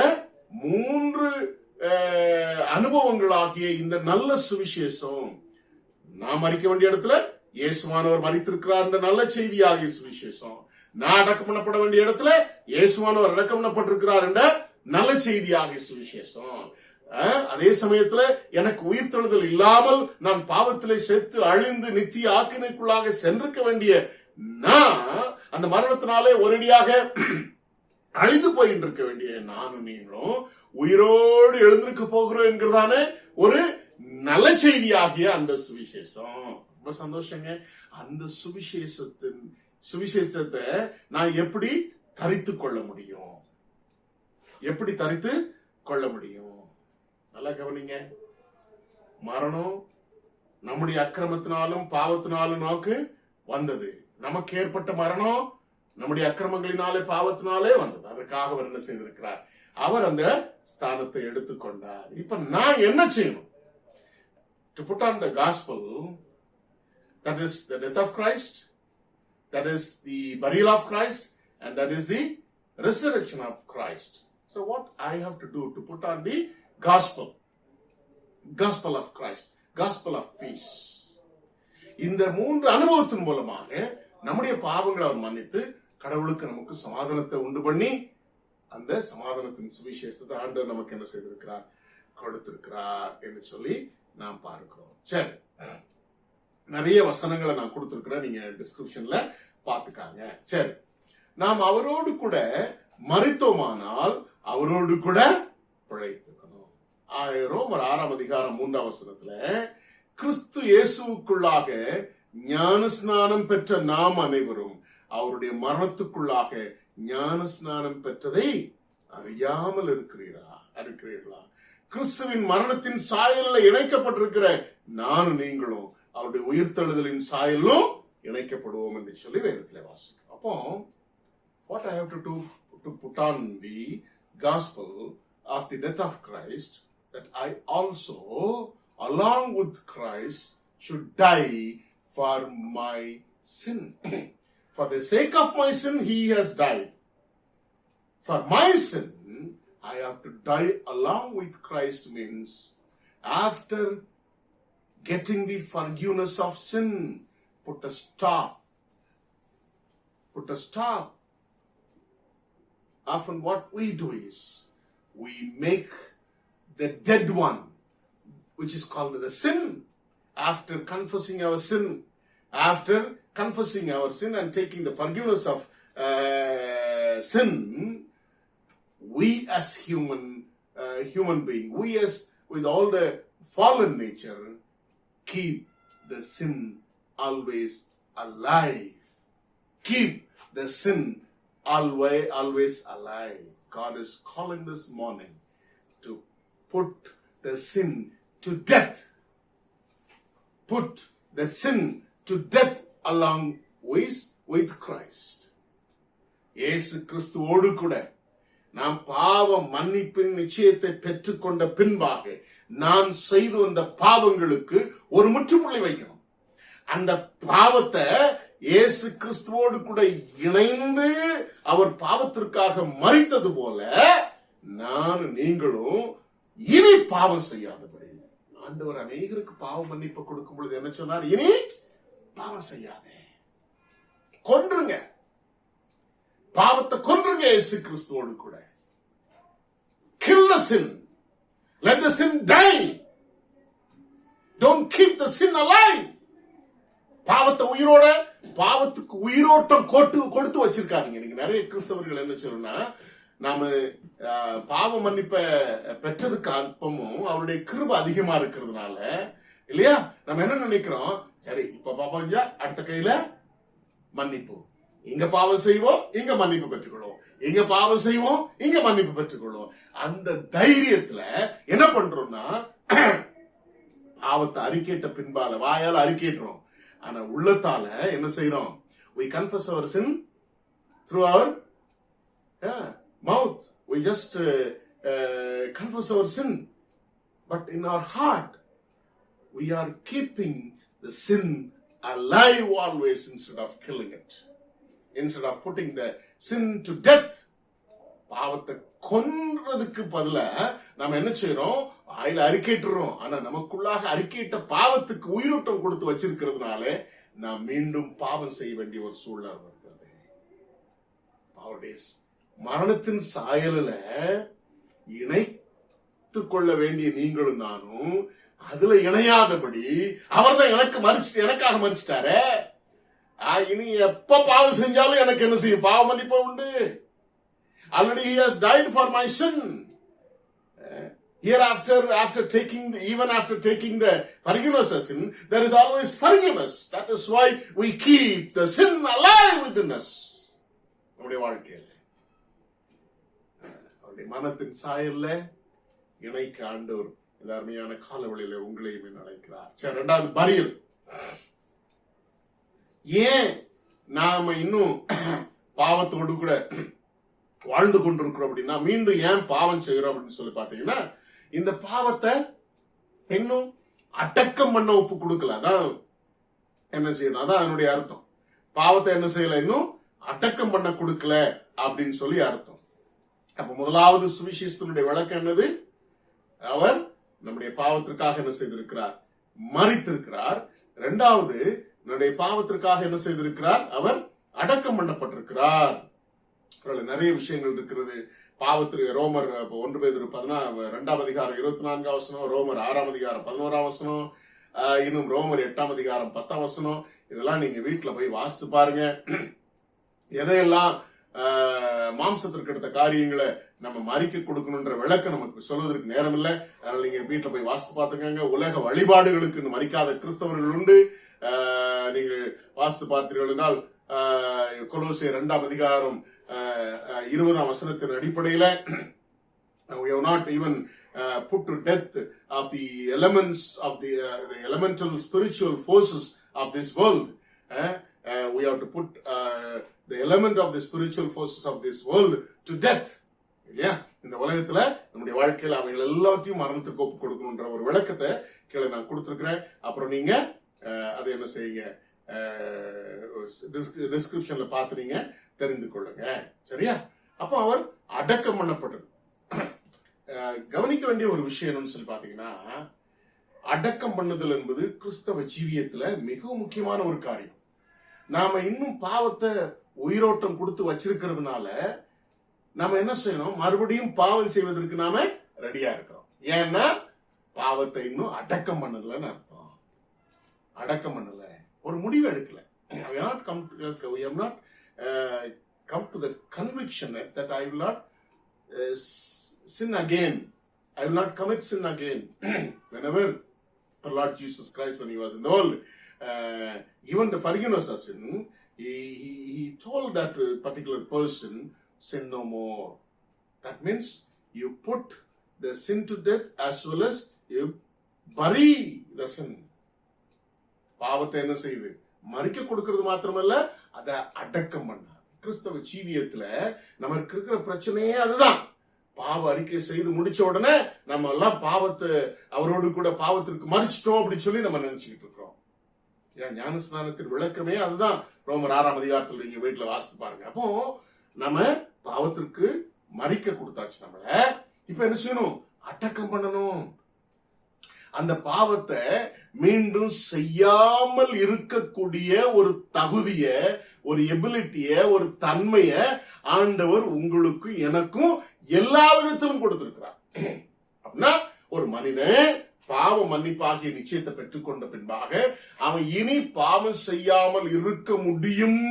மூன்று அனுபவங்களாகிய இந்த நல்ல சுவிசேஷம், நான் மரிக்க வேண்டிய இடத்துல இயேசுவானவர் மரித்திருக்கிறார் என்ற நல்ல செய்தியாகிய சுவிசேஷம், நான் அடக்கம் பண்ணப்பட வேண்டிய இடத்துல இயேசுவானவர் அடக்கம் பண்ணப்பட்டிருக்கிறார் என்ற நல்ல செய்தியாகிய சுவிசேஷம், அதே சமயத்துல எனக்கு உயிர்த்தெழுதல் இல்லாமல் நான் பாவத்திலே செத்து அழிந்து நித்திய ஆக்கினைக்குள்ளாக சென்றிருக்க வேண்டிய நான் அந்த மரணத்தினாலே ஒரேடியாக அழிந்து போயிட்டு இருக்க வேண்டிய நானும் நீங்களும் உயிரோடு எழுந்திருக்க போகிறோம் என்கிறதான ஒரு நல்ல செய்தியாகிய அந்த சுவிசேஷம். ரொம்ப சந்தோஷங்க. அந்த சுவிசேஷத்தை நான் எப்படி தரித்து கொள்ள முடியும்? எப்படி தரித்து கொள்ள முடியும்? நல்லா கவனிங்க. மரணம் நம்முடைய அக்கிரமத்தினாலும் பாவத்தினாலும் நமக்கு வந்தது. நமக்கு ஏற்பட்ட மரணம் நம்முடைய அக்கிரமங்களினாலே பாவத்தினாலே வந்தது. அதற்காக அவர் என்ன செய்திருக்கிறார்? அவர் அந்த ஸ்தானத்தை எடுத்துக்கொண்டார். இப்ப நான் என்ன செய்யணும்? To put on the gospel, that is the death of Christ, that is the burial of Christ, and that is the resurrection of Christ. So what I have to do to put on the gospel of Christ, gospel of peace. இந்த 3 அனுபவத்தின் மூலமாக நம்முடைய பாவங்களை அவர் மன்னித்து கடவுளுக்கு நமக்கு சமாதானத்தை உண்டு பண்ணி அந்த சமாதானத்தின் சுவிசேஷத்தை ஆண்டவர் நமக்கு என்ன செய்திருக்கிறார்? கொடுத்திருக்கிறார் என்று சொல்லி நாம் பார்க்கிறோம். சரி, நிறைய வசனங்களை நான் கொடுத்திருக்கிறேன், நீங்க டிஸ்கிரிப்ஷன்ல பாத்துக்காங்க. சரி, நாம் அவரோடு கூட மரித்தோமானால் அவரோடு கூட பிழைத்துக்கணும். ரோமர் 6 அதிகாரம் 3 வசனத்துல கிறிஸ்து இயேசுவுக்குள்ளாக ஞான ஸ்நானம் பெற்ற நாம் அனைவரும் அவருடைய மரணத்துக்குள்ளாக ஞான ஸ்நானம் பெற்றதை அறியாமல் இருக்கிறீர்களா? கிறிஸ்துவின் மரணத்தின் சாயலில் இணைக்கப்பட்டிருக்கிற நானும் நீங்களும் அவருடைய உயிர்த்தெழுதலின் சாயலும் இணைக்கப்படுவோம் என்று சொல்லி வேதத்தில் வாசிக்கிறோம். அப்போ what I have to do to put on the gospel of the death of Christ, that I also along with Christ should die for my sin. For the sake of my sin he has died. For my sin I have to die along with Christ, means after getting the forgiveness of sin, put a stop. Often what we do is we make the dead one, which is called the sin, after confessing our sin and taking the forgiveness of sin, we as human being, we as with all the fallen nature, keep the sin always alive. Keep the sin always alive. God is calling this morning to put the sin to death. Put the sin to death along with Christ. இயேசு கிறிஸ்துவோடு கூட நாம் பாவ மன்னிப்பின் நிச்சயத்தை பெற்றுக்கொண்ட பின்பாக நான் செய்து வந்த பாவங்களுக்கு ஒரு முற்றுப்புள்ளி வைக்கணும். அந்த பாவத்தை இயேசு கிறிஸ்துவோடு கூட இணைந்து அவர் பாவத்திற்காக மரித்தது போல நான் நீங்களும் இனி பாவம் செய்யாதபடி. ஆண்டவர் அநேகருக்கு பாவ மன்னிப்பு கொடுக்கும் பொழுது என்ன சொன்னார்? இனி பாவம் செய்யாதே, கொன்றுங்க, பாவத்தை கொன்றுங்க. இயேசு கிறிஸ்துவோடு கூட kill the sin, let the sin die, don't keep the sin alive. பாவத்தை உயிரோட, பாவத்துக்கு உயிரோட்டம் கொடுத்து வச்சிருக்காங்க. நீங்க நிறைய கிறிஸ்தவர்கள் என்ன சொல்றோம்னா, நாம பாவ மன்னிப்பை பெற்றதுக்கு அல்பமும் அவருடைய கிருபை அதிகமா இருக்கிறதுனால இல்லையா, நம்ம என்ன நினைக்கிறோம், சரி இப்ப பாவம் அடுத்த கையில மன்னிப்பு, இங்க பாவம் செய்வோம் இங்க மன்னிப்பு பெற்றுக்கொள்வோம், இங்க பாவம் செய்வோம் இங்க மன்னிப்பு பெற்றுக்கொள்வோம். அந்த தைரியத்துல என்ன பண்றோம்னா, பாவத்தை அறிக்கையிட்ட பின்பால வாயால அறிக்கையிடுறோம், ஆனா உள்ளத்தால என்ன செய்யறோம்? we confess our sin through our mouth, we just confess our sin, but in our heart we are keeping the sin alive always instead of killing it, instead of putting the sin to death. பாவத்தை கொன்றதுக்கு பதிலா நாம என்ன செய்யறோம்? ஆயில அறிக்கையிட்டுறோம், ஆனா நமக்குள்ளாக அறிக்கையிட்ட பாவத்துக்கு உயிரோட்டம் கொடுத்து வச்சிருக்கிறதுனால நாம் மீண்டும் பாவம் செய்ய வேண்டிய ஒரு சூழ்நிலை வருகிறது. அவருடைய மரணத்தின் சாயலில் இணைத்துக் கொள்ள வேண்டிய நீங்களும் நானும் அதுல இணையாதபடி அவர் தான் எனக்காக மரிச்சிட்டாரே. இனி எப்ப பாவம் செஞ்சாலும் எனக்கு என்ன செய்யும்? பாவ மன்னிப்பு உண்டு. Already he has died for my sin. Hereafter, after taking the forgiveness of sin, there is always forgiveness. That is why we keep the sin alive within us. நம்முடைய வாழ்க்கையில அவருடைய மனத்தின் சாயல்ல இணைக்க ஆண்டவர் இந்த அருமையான காலவழியில உங்களையும் அழைக்கிறார். சரி, இரண்டாவது பரியல். ஏன் நாம இன்னும் பாவத்தோடு கூட வாழ்ந்து கொண்டிருக்கிறோம் அப்படின்னா, மீண்டும் ஏன் பாவம் செய்யறோம் அப்படின்னு சொல்லி பாத்தீங்கன்னா, இந்த பாவத்தை இன்னும் அடக்கம் பண்ண ஒப்பு கொடுக்கல. அதான் என்ன செய்யணும், அதான் அதனுடைய அர்த்தம். பாவத்தை என்ன செய்யல, இன்னும் அடக்கம் பண்ண கொடுக்கல அப்படின்னு சொல்லி அர்த்தம். அப்ப முதலாவது சுவிசேஷத்தினுடைய விளக்கம் என்னது? அவர் நம்முடைய பாவத்திற்காக என்ன செய்திருக்கிறார்? மரித்திருக்கிறார். இரண்டாவது, நம்முடைய பாவத்திற்காக என்ன செய்திருக்கிறார்? அவர் அடக்கம் பண்ணப்பட்டிருக்கிறார். நிறைய விஷயங்கள் இருக்கிறது. பாவத்திற்கு ரோமர் 1 பேதுரு 2 அதிகாரம் 24 வசனம், ரோமர் 6 அதிகாரம் 11 வசனம், இன்னும் ரோமர் 8 அதிகாரம் 10 வசனம். இதெல்லாம் நீங்க வீட்டுல போய் வாசித்து பாருங்க. எதையெல்லாம் மாம்சத்திற்கு எடுத்த காரியங்களை நம்ம மறிக்க கொடுக்கணும்ன்ற விளக்கம் நமக்கு சொல்வதற்கு நேரம் இல்லை. அதனால நீங்க வீட்டுல போய் வாசித்து பார்த்துக்கங்க. உலக வழிபாடுகளுக்கு மறிக்காத கிறிஸ்தவர்கள் உண்டு. நீங்கள் வாசித்து பார்த்தீர்கள் என்றால் கொலோசியர் 2 அதிகாரம் 20 வசனத்தின் அடிப்படையில we have not even put to death of the elements of the elemental spiritual forces of this world. We have to put the element of the spiritual forces of this world to death. இல்லையா? இந்த உலகத்துல நம்முடைய வாழ்க்கையில அவைகள் எல்லாத்தையும் மரணத்துக்கு ஒப்பு கொடுக்கணும்ன்ற ஒரு விளக்கத்தை கீழே நான் கொடுத்திருக்கிறேன். அப்புறம் நீங்க அதை என்ன செய்யுங்க, டிஸ்கிரிப்ஷன்ல பார்த்து நீங்க தெரிந்து கொள்ளுங்க. சரியா? அப்போ அவர் அடக்கம் பண்ணப்பட்டது. கவனிக்க வேண்டிய ஒரு விஷயம் என்னன்னு சொல்லி பாத்தீங்கன்னா, அடக்கம் பண்ணுதல் என்பது கிறிஸ்தவ ஜீவியத்துல மிகவும் முக்கியமான ஒரு காரியம். நாம இன்னும் பாவத்தை உயிரோட்டம் கொடுத்து வச்சிருக்கிறதுனால நாம என்ன செய்யணும்? மறுபடியும் பாவம் செய்வதற்கு நாம ரெடியா இருக்கிறோம். ஏன்னா பாவத்தை இன்னும் அடக்கம் பண்ணலன்னு அர்த்தம். அடக்கம் பண்ணல, ஒரு முடிவு எடுக்கல. We have not come to the conviction that I will not sin again. I will not commit sin again. Whenever our Lord Jesus Christ, when he was in the world, given the forgiveness of sin, he told that particular person, sin no more. That means you put the sin to death as well as you bury the sin. பாவத்தை என்ன செய்யுது? மறிக்க கொடுக்கிறது மாத்திரமல்ல, அதை அடக்கம் பண்ண. கிறிஸ்தவ ஜீவியத்துல நமக்கு இருக்கிற பிரச்சனையே அதுதான். பாவ அறிக்கை செய்து முடிச்ச உடனே நம்ம எல்லாம் பாவத்தை அவரோடு கூட பாவத்திற்கு மறிச்சிட்டோம் அப்படின்னு சொல்லி நம்ம நினைச்சுக்கிட்டு இருக்கிறோம். ஏன் ஞானஸ்நானத்தின் விளக்கமே அதுதான். ரோமர் 6 அதிகாரத்தில் நீங்க வீட்டுல வாசித்து பாருங்க. அப்போ நம்ம பாவத்திற்கு மறிக்க கொடுத்தாச்சு. நம்மள இப்ப என்ன செய்யணும்? அடக்கம் பண்ணணும். அந்த பாவத்தை மீண்டும் செய்யாமல் இருக்கக்கூடிய ஒரு தகுதிய, ஒரு எபிலிட்டிய, ஒரு தன்மைய ஆண்டவர் உங்களுக்கு எனக்கும் எல்லா விதத்திலும் கொடுத்திருக்கிறார். அப்படின்னா ஒரு மனிதன் பாவ மன்னிப்பாகிய நிச்சயத்தை பெற்றுக்கொண்ட பின்பாக அவன் இனி பாவம் செய்யாமல் இருக்க முடியும்.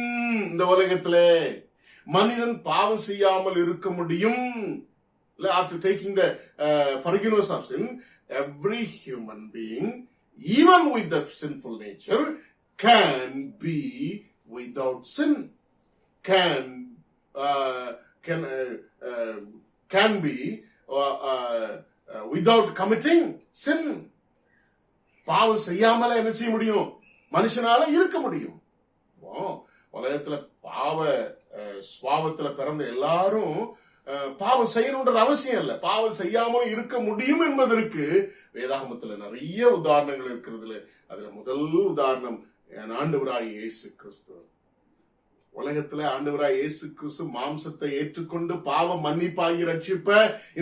இந்த உலகத்துல மனிதன் பாவம் செய்யாமல் இருக்க முடியும். After taking the forgiveness of sin, every human being, even with the sinful nature, can be without sin. Can be without committing sin. பாவம் செய்யாமல என்ன செய்ய முடியும்? மனுஷனால இருக்க முடியும். உலகத்துல பாவ சுவாபத்துல பிறந்த எல்லாரும் பாவம் செய்யணும்ன்றது அவசியம் இல்ல. பாவம் செய்யாமல் இருக்க முடியும் என்பதற்கு வேதாகமத்துல நிறைய உதாரணங்கள் இருக்கிறதுல அதுல முதல் உதாரணம் ஆண்டவராய் இயேசு கிறிஸ்து. உலகத்துல ஆண்டவராய் இயேசு கிறிஸ்து மாம்சத்தை ஏற்றுக்கொண்டு பாவ மன்னிப்பாகி ரட்சிப்ப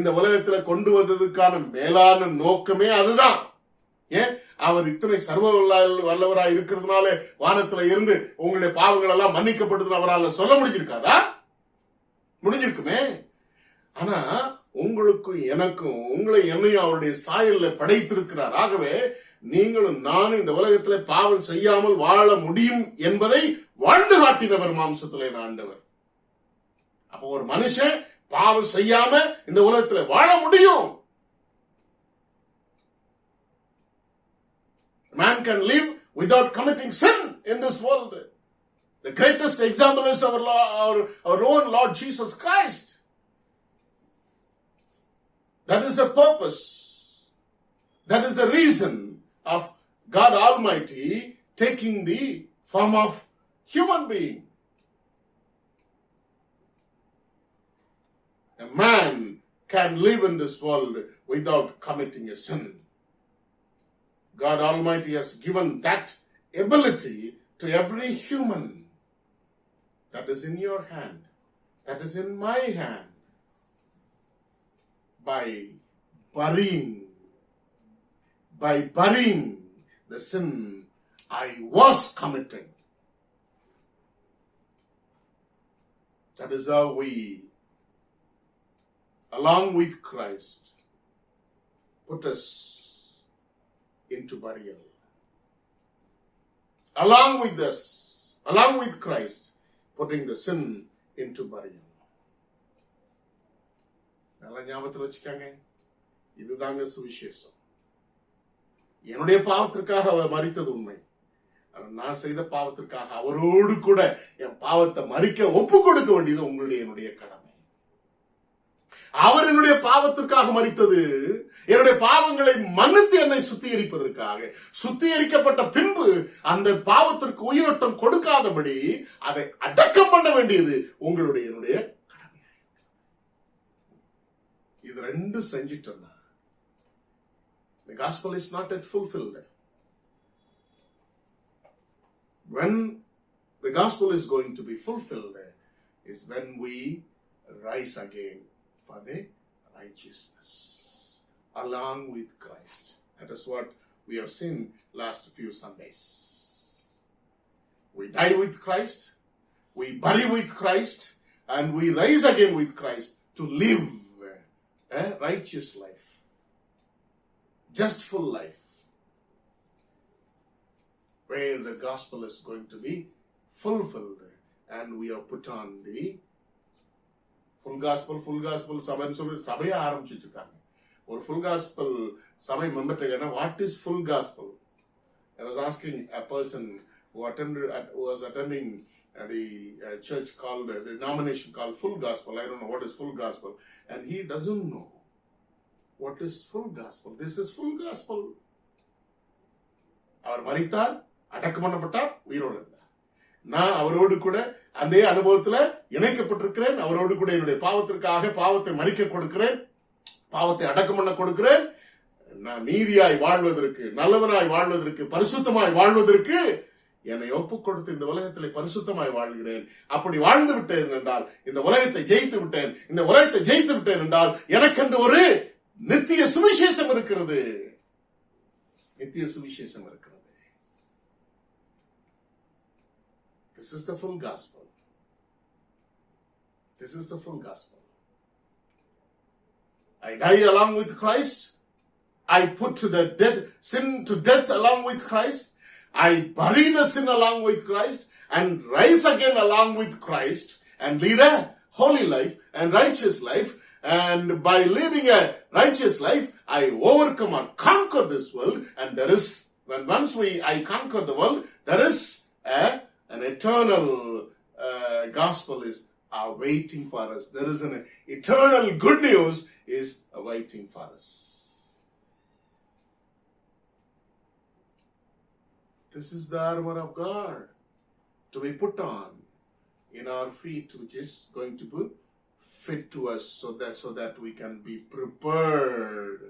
இந்த உலகத்துல கொண்டு வந்ததுக்கான மேலான நோக்கமே அதுதான். ஏன்? அவர் இத்தனை சர்வ வல்லவராய் இருக்கிறதுனால வானத்துல இருந்து உங்களுடைய பாவங்கள் எல்லாம் மன்னிக்கப்படுதுன்னு அவரால் சொல்ல முடிஞ்சிருக்காதா? முடிஞ்சிருக்குமே. ஆனா உங்களுக்கும் எனக்கும் உங்களை என்னையும் அவருடைய சாயல்ல படைத்திருக்கிறார். ஆகவே நீங்களும் நானும் இந்த உலகத்திலே பாவம் செய்யாமல் வாழ முடியும் என்பதை வாழ்ந்து காட்டினவர் மாம்சத்திலே ஆண்டவர். அப்போ ஒரு மனுஷன் பாவம் செய்யாம இந்த உலகத்துல வாழ முடியும். Man can live without committing sin in this world. The greatest example is our own Lord Jesus Christ. That is the purpose. That is the reason of God Almighty taking the form of human being. A man can live in this world without committing a sin. God Almighty has given that ability to every human. That is in your hand. That is in my hand. By burying the sin I was committing. That is how we, along with Christ, put us into burial. Along with Christ, putting the sin into burial. நல்லா ஞாபகத்தில் வச்சுக்காங்க, இதுதாங்க சுவிசேஷம். என்னுடைய பாவத்திற்காக அவர் மரித்தது உண்மை. நான் செய்த பாவத்திற்காக அவரோடு கூட என் பாவத்தை மறிக்க ஒப்பு கொடுக்க வேண்டியது உங்களுடைய என்னுடைய கடமை. அவர் என்னுடைய பாவத்திற்காக மரித்தது என்னுடைய பாவங்களை மன்னித்து என்னை சுத்திகரிப்பதற்காக. சுத்திகரிக்கப்பட்ட பின்பு அந்த பாவத்திற்கு உயிரோட்டம் கொடுக்காதபடி அதை அடக்கம் பண்ண வேண்டியது உங்களுடைய என்னுடைய கடமை. இது ரெண்டு செஞ்சிட்டோம்னா the gospel is not yet fulfilled. When the gospel is going to be fulfilled is when we rise again for the righteousness along with Christ. That is what we have seen last few Sundays. We die with Christ, we bury with Christ, and we rise again with Christ to live a righteous life, just full life, where the gospel is going to be fulfilled and we are put on the full gospel சபைன்னு சொல்லி சபையை ஆரம்பிச்சுருக்காங்க. ஒரு full gospel சபை மெம்பர்கிட்ட what is full gospel? I was asking a person who was attending the church called, the denomination called Full Gospel. I don't know what is Full Gospel, and he doesn't know what is Full Gospel. This is Full Gospel. அவர் மரித்தார், அடக்கம் பண்ணப்பட்டார், உயிரோடு இருந்தார். நான் அவரோடு கூட அதே அனுபவத்துல இணைக்கப்பட்டிருக்கிறேன். அவரோடு கூட என்னுடைய பாவத்திற்காக பாவத்தை மறிக்க கொடுக்கிறேன், பாவத்தை அடக்கம் பண்ண கொடுக்கிறேன். நான் நீதியாய் வாழ்வதற்கு, நல்லவனாய் வாழ்வதற்கு, பரிசுத்தமாய் வாழ்வதற்கு என்னை ஒப்புக் கொடுத்து இந்த உலகத்திலே பரிசுத்தமாய் வாழ்கிறேன். அப்படி வாழ்ந்து விட்டேன் என்றால் இந்த உலகத்தை ஜெயித்து விட்டேன். இந்த உலகத்தை ஜெயித்து விட்டேன் என்றால் எனக்கென்று ஒரு நித்திய சுவிசேஷம் இருக்கிறது. நித்திய சுவிசேஷம் இருக்கிறது. This is the full gospel. This is the full gospel. I die along with Christ. I put sin to death along with Christ. I bury the sin along with Christ and rise again along with Christ and lead a holy life and righteous life. And by leading a righteous life, I overcome or conquer this world. And there is, once I conquer the world, there is an eternal gospel is awaiting for us. There is an eternal good news is awaiting for us. This is the armor of God to be put on in our feet, which is going to be fit to us so that we can be prepared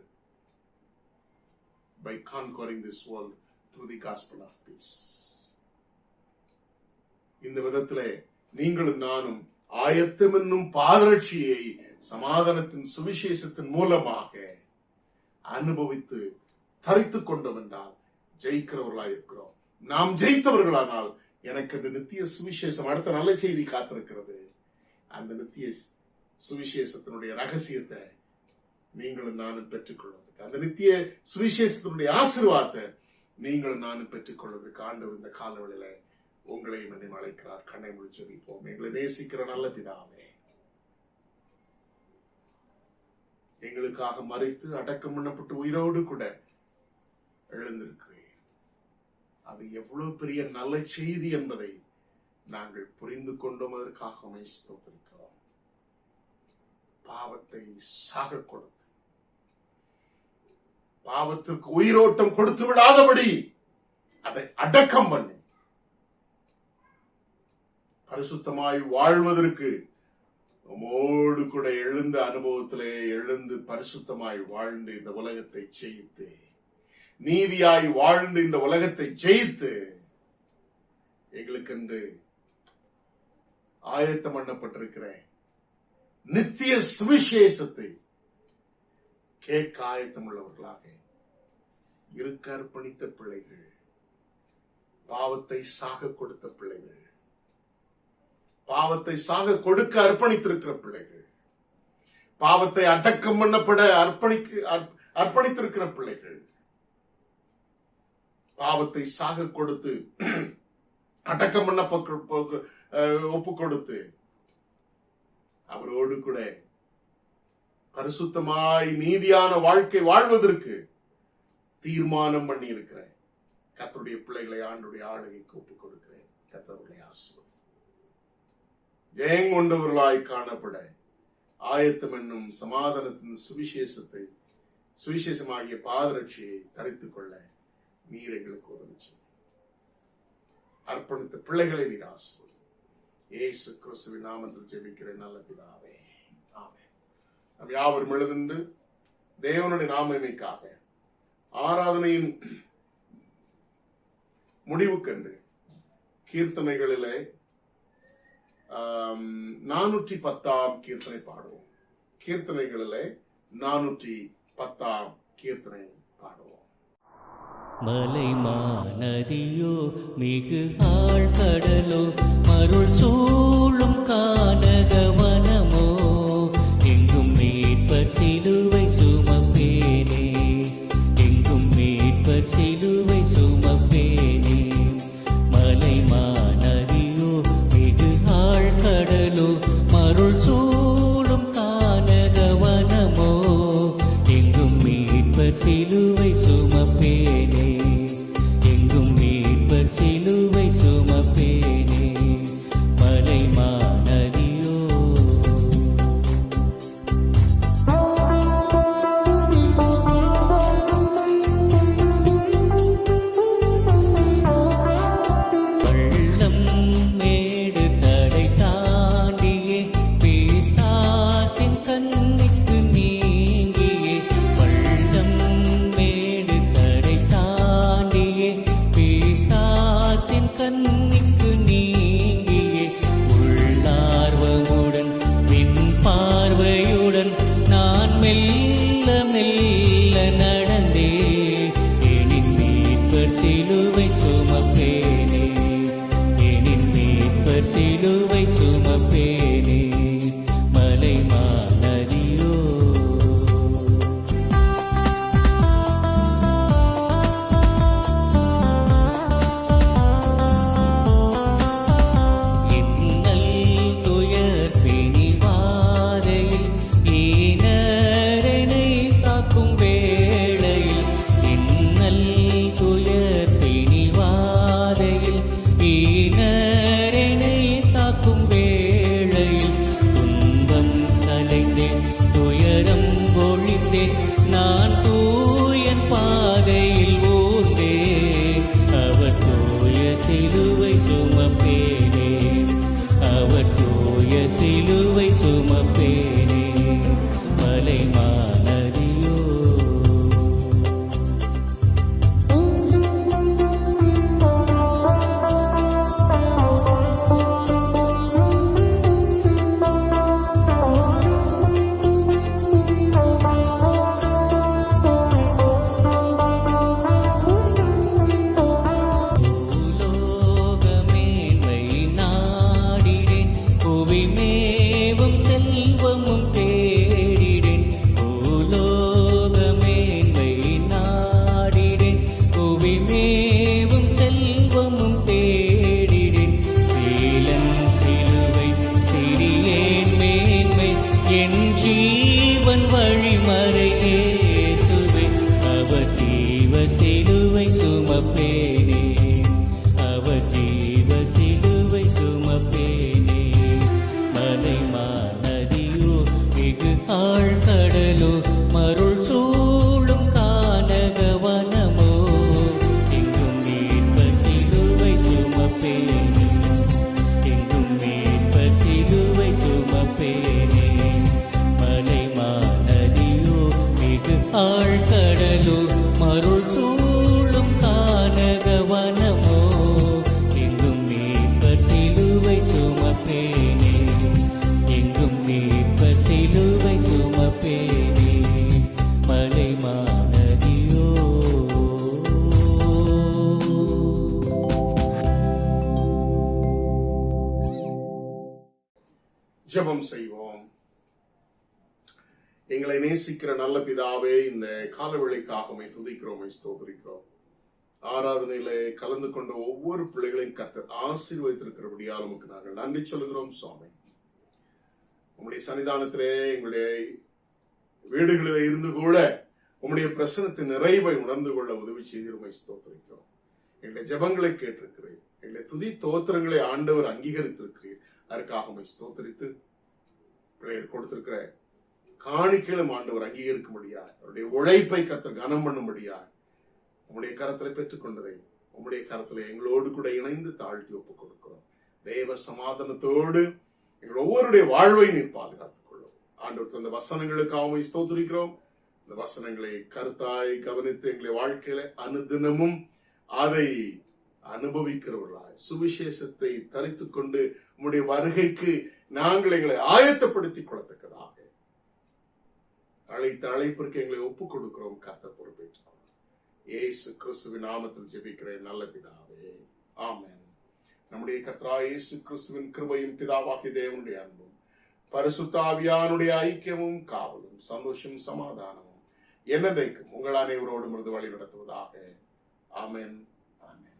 by conquering this world through the gospel of peace. இந்த விதத்திலே நீங்களும் நானும் ஆயத்தம் என்னும் பாதரட்சியை சமாதானத்தின் சுவிசேஷத்தின் மூலமாக அனுபவித்து தரித்துக் கொண்டோம் என்றால் ஜெயிக்கிறவர்களாய் இருக்கிறோம். நாம் ஜெயித்தவர்களானால் எனக்கு அந்த நித்திய சுவிசேஷம், அடுத்த நல்ல செய்தி காத்திருக்கிறது. அந்த நித்திய சுவிசேஷத்தினுடைய ரகசியத்தை நீங்களும் நானும் பெற்றுக்கொள்வதற்கு, அந்த நித்திய சுவிசேஷத்தினுடைய ஆசீர்வாதத்தை நீங்களும் நானும் பெற்றுக்கொள்வதற்கு ஆண்டவர் இந்த காலவெளியில உங்களையும் என்னையும் அழைக்கிறார். கண்ணை மூடி ஜெபிப்போம். எங்களை நேசிக்கிற நல்ல பிதாவே, எங்களுக்காக மரித்து அடக்கம் பண்ணப்பட்டு உயிரோடு கூட எழுந்திருக்கிறேன். அது எவ்வளவு பெரிய நல்ல செய்தி என்பதை நாங்கள் புரிந்து கொண்டோம். அதற்காக உம்மை ஸ்தோத்திரிக்கிறோம். பாவத்தை சாக கொடுத்து, பாவத்திற்கு உயிரோட்டம் கொடுத்து விடாதபடி அதை அடக்கம் பண்ணி பரிசுத்தமாய் வாழ்வதற்கு உம்மோடு கூட எழுந்த அனுபவத்திலே எழுந்து பரிசுத்தமாய் வாழ்ந்து இந்த உலகத்தை ஜெயித்து, நீதியாய் வாழ்ந்து இந்த உலகத்தை ஜெயித்து, எங்களுக்கென்று ஆயத்தம் பண்ணப்பட்டிருக்கிற நித்திய சுவிசேஷத்தை கேட்க ஆயத்தம் உள்ளவர்களாக இருக்க அர்ப்பணித்த பிள்ளைகள், பாவத்தை சாக கொடுத்த பிள்ளைகள், பாவத்தை சாக கொடுக்க அர்ப்பணித்திருக்கிற பிள்ளைகள், பாவத்தை அடக்கம் பண்ணப்பட அர்ப்பணித்திருக்கிற பிள்ளைகள், பாவத்தை சாக கொடுத்து அடக்கம் பண்ண ஒப்பு கொடுத்து அவரோடு கூட பரிசுத்தமாய் நீதியான வாழ்க்கை வாழ்வதற்கு தீர்மானம் பண்ணி இருக்கிறேன். கர்த்தருடைய பிள்ளைகளை ஆண்டுடைய ஆளுகைக்கு ஒப்புக் கொடுக்கிறேன். கர்த்தருடைய ஆசீர்வாதம் ஜெயங்கொண்டவர்களாய் காணப்பட ஆயத்தம் என்னும் சமாதானத்தின் சுவிசேஷமாகிய பாதரட்சியை தரித்துக் கொள்ள நீர் எங்களுக்கு உதவி செய்யும். அர்ப்பணித்த பிள்ளைகளை நீர் ஆசீர்வதி. இயேசு கிறிஸ்துவின் நாமத்தில் ஜெபிக்கிறேன் நல்ல பிதாவே, ஆமென். நாம் யாவரும் எழுந்து தேவனுடைய நாமமைக்காக ஆராதனையின் முடிவுக்கென்று கீர்த்தனைகளிலே 410 கீர்த்தனை பாடுவோம். கீர்த்தனைகளிலே 410 கீர்த்தனை பாடுவோம். மலைமா நதியோ மிகு ஆழ்கடலோ மருள் சூழும் கானகவனமோ எங்கும் மீட்பர் சிலுவை சுமப்பேனே, எங்கும் மீட்பர் சிலுவை சுமப்பேனே. மலைமா நதியோ மிகு ஆழ்கடலோ மருள் சூழும் கானகவனமோ எங்கும் மீட்பர் சிலுவை சுமப்பேனே, எங்கும் மீட்பர் சிலுவை சுமப்பேனே. மலைமா நதியோ பள்ளம் மேடு தடை தாண்டியே பிசாசின் கண்ணிக்கு நீங்கியே, பள்ளம் மேடு தடை தாண்டியே பிசாசின் கண்ணிக்கு நீங்கியே, உள்ளார்வமுடன் பின் பார்வையுடன் நான் மெல்ல மெல்ல நடந்தே, எனின் மீட்பர் சிலுவை சுமப்பேனே, எனின் மீட்பர் சிலுவை சுமப்பேனே. மலைமா நதியோ இன்னல் துயர் பிணிவாதையில் ஈனரனை காக்கும் வேளையில், இன்னல் துயர் பிணிவாதையில் ஈனரனை காக்கும் வேளையில், சுமப்பேனே அவர் ஜீவ சிலுவை சுமப்பேனே மலைமா நதியோ மிகு ஆழ்கடலோ மருள் சூழும் கானகவனமோ எங்கும் மீட்பர் சிலுவை சுமப்பேனே எங்கும் மீட்பர் சிலுவை சுமப்பேனே மலைமா நதியோ மிகு ஆழ்கடலோ மருள் சூழும் கானகவனமோ எங்கும் மீட்பர் சிலுவை சுமப்பேனே எங்கும் மீட்பர் சிலுவை சுமப்பேனே மலைமா நதியோ. ஜெபம் செய்வோம். எங்களை நேசிக்கிற நல்ல பிதாவே, இந்த காலவேளைக்காக உம்மை துதிக்கிறோம், உம்மை ஸ்தோத்திரிக்கிறோம். ஆராதனையிலே கலந்து கொண்ட ஒவ்வொரு பிள்ளைகளையும் கர்த்தர் ஆசீர்வதித்திருக்கிறபடியால் உமக்கு நாங்கள் நன்றி சொல்கிறோம் சுவாமி. உம்முடைய சன்னிதானத்திலே எங்களுடைய வீடுகளில் இருந்து கூட உம்முடைய பிரசனத்தின் நிறைவை உணர்ந்து கொள்ள உதவி செய்து உம்மை ஸ்தோத்திரிக்கிறோம். எங்களுடைய ஜெபங்களை கேட்டிருக்கிறீர், எங்களுடைய துதி தோத்திரங்களை ஆண்டவர் அங்கீகரித்திருக்கிறீர். அதற்காக உம்மை ஸ்தோத்திரித்து பிள்ளைகள் கொடுத்திருக்கிற காணிக்கையிலும் ஆண்டவர் அங்கீகரிக்கும்படியா, அவருடைய உழைப்பை கர்த்தர் கனம் பண்ணும்படியா உம்முடைய கரத்தில் பெற்றுக்கொண்டதை உம்முடைய கரத்தில் எங்களோடு கூட இணைந்து தாழ்த்தி ஒப்புக் கொடுக்கிறோம். தேவ சமாதானத்தோடு எங்கள் ஒவ்வொருடைய வாழ்வை நீர் பாதுகாத்துக் கொள்ளும். ஆண்டவர் தந்த வசனங்களுக்காக ஸ்தோத்திரிக்கிறோம். இந்த வசனங்களை கருத்தாய் கவனித்து எங்களுடைய வாழ்க்கையில அனுதினமும் அதை அனுபவிக்கிறவர்களாய் சுவிசேஷத்தை தரித்துக் கொண்டு உம்முடைய வருகைக்கு நாங்கள் எங்களை ஆயத்தப்படுத்திக் கொள்ளத்தக்கதாக அழைத்த அழைப்பிற்கு எங்களை ஒப்புக் கொடுக்கிறோம். கர்த்தர் பொறுப்பேற்றுக் கொள்ளும். இயேசு கிறிஸ்துவின் நாமத்தில் ஜெபிக்கிறேன் நல்ல பிதாவே, ஆமென். நம்முடைய கர்த்தராகிய இயேசு கிறிஸ்துவின் கிருபையும் பிதாவாகிய தேவனுடைய அன்பும் பரிசுத்த ஆவியானுடைய ஐக்கியமும் காவலும் சந்தோஷம் சமாதானமும் என்னைக்கும் உங்கள் அனைவரோடும் இருந்து வழி நடத்துவதாக. ஆமென். ஆமென்.